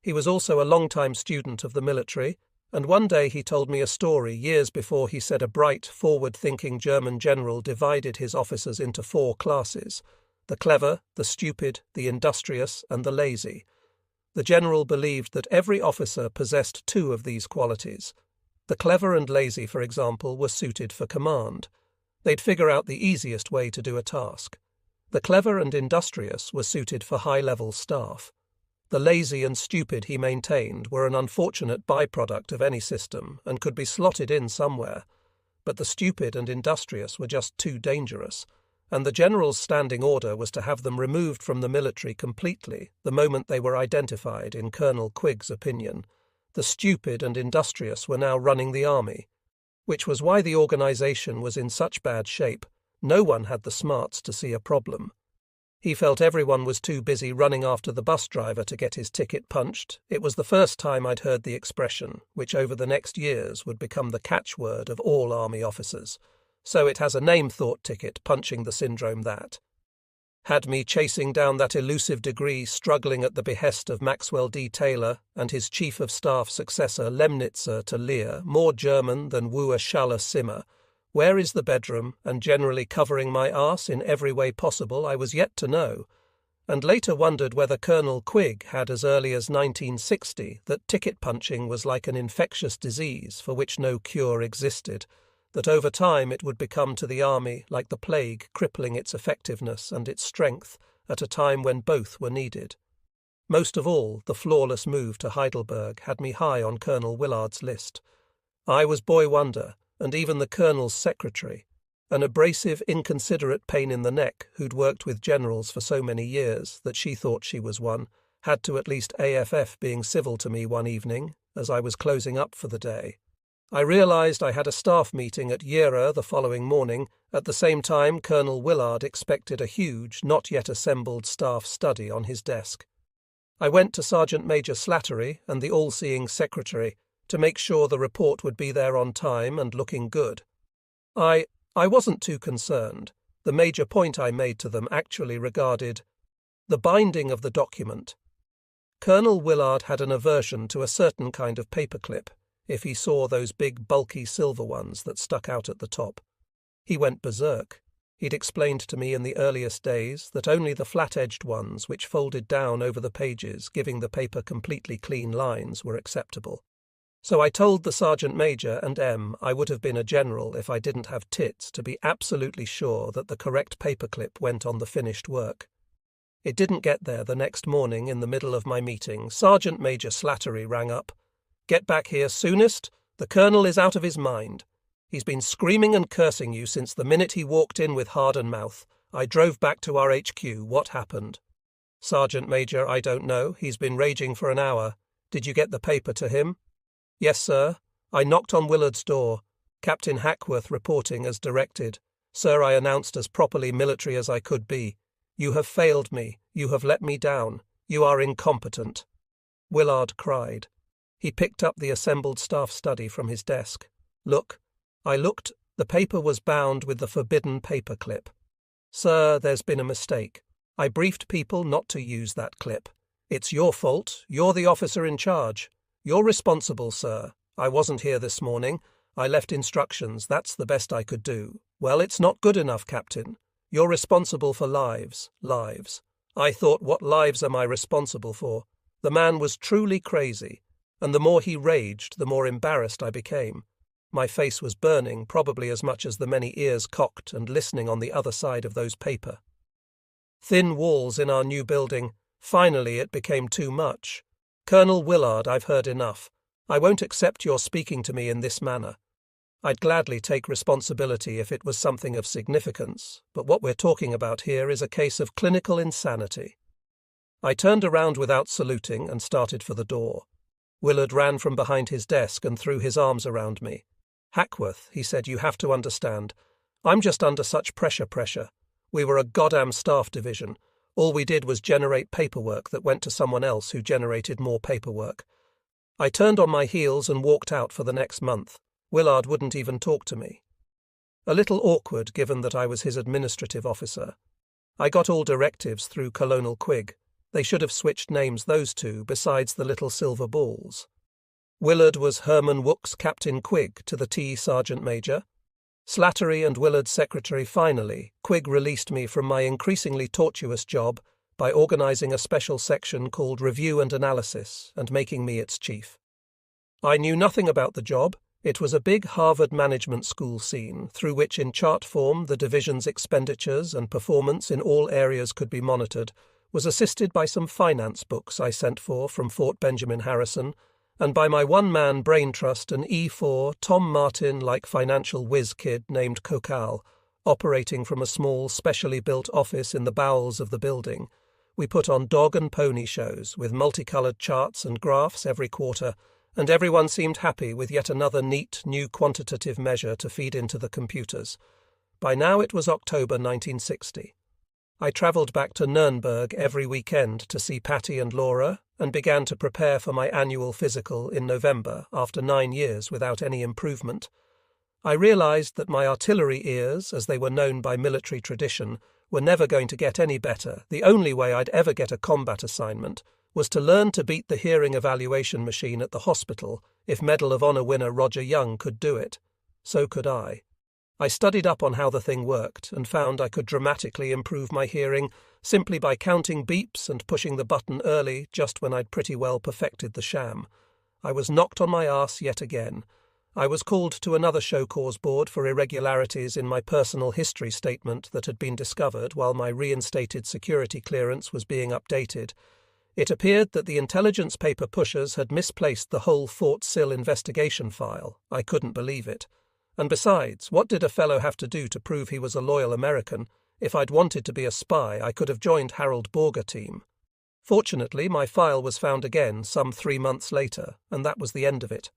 Speaker 1: He was also a long-time student of the military, and one day he told me a story years before he said a bright, forward-thinking German general divided his officers into 4 classes: the clever, the stupid, the industrious, and the lazy. The general believed that every officer possessed 2 of these qualities. The clever and lazy, for example, were suited for command. They'd figure out the easiest way to do a task. The clever and industrious were suited for high-level staff. The lazy and stupid, he maintained, were an unfortunate byproduct of any system and could be slotted in somewhere. But the stupid and industrious were just too dangerous, and the general's standing order was to have them removed from the military completely the moment they were identified, in Colonel Quigg's opinion. The stupid and industrious were now running the army, which was why the organization was in such bad shape. No one had the smarts to see a problem. He felt everyone was too busy running after the bus driver to get his ticket punched. It was the first time I'd heard the expression, which over the next years would become the catchword of all army officers. So it has a name, thought Ticket, punching the syndrome that. Had me chasing down that elusive degree, struggling at the behest of Maxwell D. Taylor and his Chief of Staff successor Lemnitzer to Lear, more German than Wua Schaller Simmer. Where is the bedroom, and generally covering my arse in every way possible, I was yet to know, and later wondered whether Colonel Quigg had as early as 1960 that ticket punching was like an infectious disease for which no cure existed, that over time it would become to the army like the plague, crippling its effectiveness and its strength at a time when both were needed. Most of all, the flawless move to Heidelberg had me high on Colonel Willard's list. I was boy wonder, and even the colonel's secretary, an abrasive, inconsiderate pain in the neck who'd worked with generals for so many years that she thought she was one, had to at least AFF being civil to me one evening as I was closing up for the day. I realized I had a staff meeting at Jera the following morning. At the same time, Colonel Willard expected a huge, not yet assembled staff study on his desk. I went to Sergeant Major Slattery and the all-seeing secretary to make sure the report would be there on time and looking good. I wasn't too concerned. The major point I made to them actually regarded the binding of the document. Colonel Willard had an aversion to a certain kind of paperclip if he saw those big, bulky silver ones that stuck out at the top. He went berserk. He'd explained to me in the earliest days that only the flat-edged ones which folded down over the pages, giving the paper completely clean lines, were acceptable. So I told the Sergeant Major and M I would have been a general if I didn't have tits to be absolutely sure that the correct paperclip went on the finished work. It didn't get there the next morning. In the middle of my meeting, Sergeant Major Slattery rang up. "Get back here soonest. The colonel is out of his mind. He's been screaming and cursing you since the minute he walked in with hardened mouth. I drove back to our HQ. What happened?" "Sergeant Major, I don't know. He's been raging for an hour. Did you get the paper to him?" "Yes, sir. I knocked on Willard's door. Captain Hackworth reporting as directed. Sir, I announced as properly military as I could be. You have failed me. You have let me down. You are incompetent." Willard cried. He picked up the assembled staff study from his desk. "Look." I looked. The paper was bound with the forbidden paper clip. "Sir, there's been a mistake. I briefed people not to use that clip. It's your fault. You're the officer in charge. You're responsible, sir. I wasn't here this morning. I left instructions. That's the best I could do." "Well, it's not good enough, Captain. You're responsible for lives. Lives." I thought, what lives am I responsible for? The man was truly crazy, and the more he raged, the more embarrassed I became. My face was burning, probably as much as the many ears cocked and listening on the other side of those paper. Thin walls in our new building. Finally, it became too much. "Colonel Willard, I've heard enough. I won't accept your speaking to me in this manner. I'd gladly take responsibility if it was something of significance, but what we're talking about here is a case of clinical insanity." I turned around without saluting and started for the door. Willard ran from behind his desk and threw his arms around me. "Hackworth," he said, "you have to understand. I'm just under such pressure. We were a goddamn staff division. All we did was generate paperwork that went to someone else who generated more paperwork. I turned on my heels and walked out for the next month. Willard wouldn't even talk to me. A little awkward, given that I was his administrative officer. I got all directives through Colonel Quigg. They should have switched names, those two, besides the little silver balls. Willard was Herman Wook's Captain Quigg to the T Sergeant Major. Slattery and Willard's secretary. Finally, Quigg released me from my increasingly tortuous job by organizing a special section called Review and Analysis and making me its chief. I knew nothing about the job. It was a big Harvard management school scene through which in chart form the division's expenditures and performance in all areas could be monitored, was assisted by some finance books I sent for from Fort Benjamin Harrison, and by my one-man brain trust, an E4 Tom Martin-like financial whiz kid named Kokal, operating from a small, specially built office in the bowels of the building. We put on dog and pony shows with multicolored charts and graphs every quarter, and everyone seemed happy with yet another neat, new quantitative measure to feed into the computers. By now it was October 1960. I travelled back to Nuremberg every weekend to see Patty and Laura, and began to prepare for my annual physical in November after 9 years without any improvement. I realized that my artillery ears, as they were known by military tradition, were never going to get any better. The only way I'd ever get a combat assignment was to learn to beat the hearing evaluation machine at the hospital. If Medal of Honor winner Roger Young could do it, so could I. I studied up on how the thing worked and found I could dramatically improve my hearing simply by counting beeps and pushing the button early just when I'd pretty well perfected the sham. I was knocked on my arse yet again. I was called to another show cause board for irregularities in my personal history statement that had been discovered while my reinstated security clearance was being updated. It appeared that the intelligence paper pushers had misplaced the whole Fort Sill investigation file. I couldn't believe it. And besides, what did a fellow have to do to prove he was a loyal American? If I'd wanted to be a spy, I could have joined Harold Borger team. Fortunately, my file was found again some 3 months later, and that was the end of it.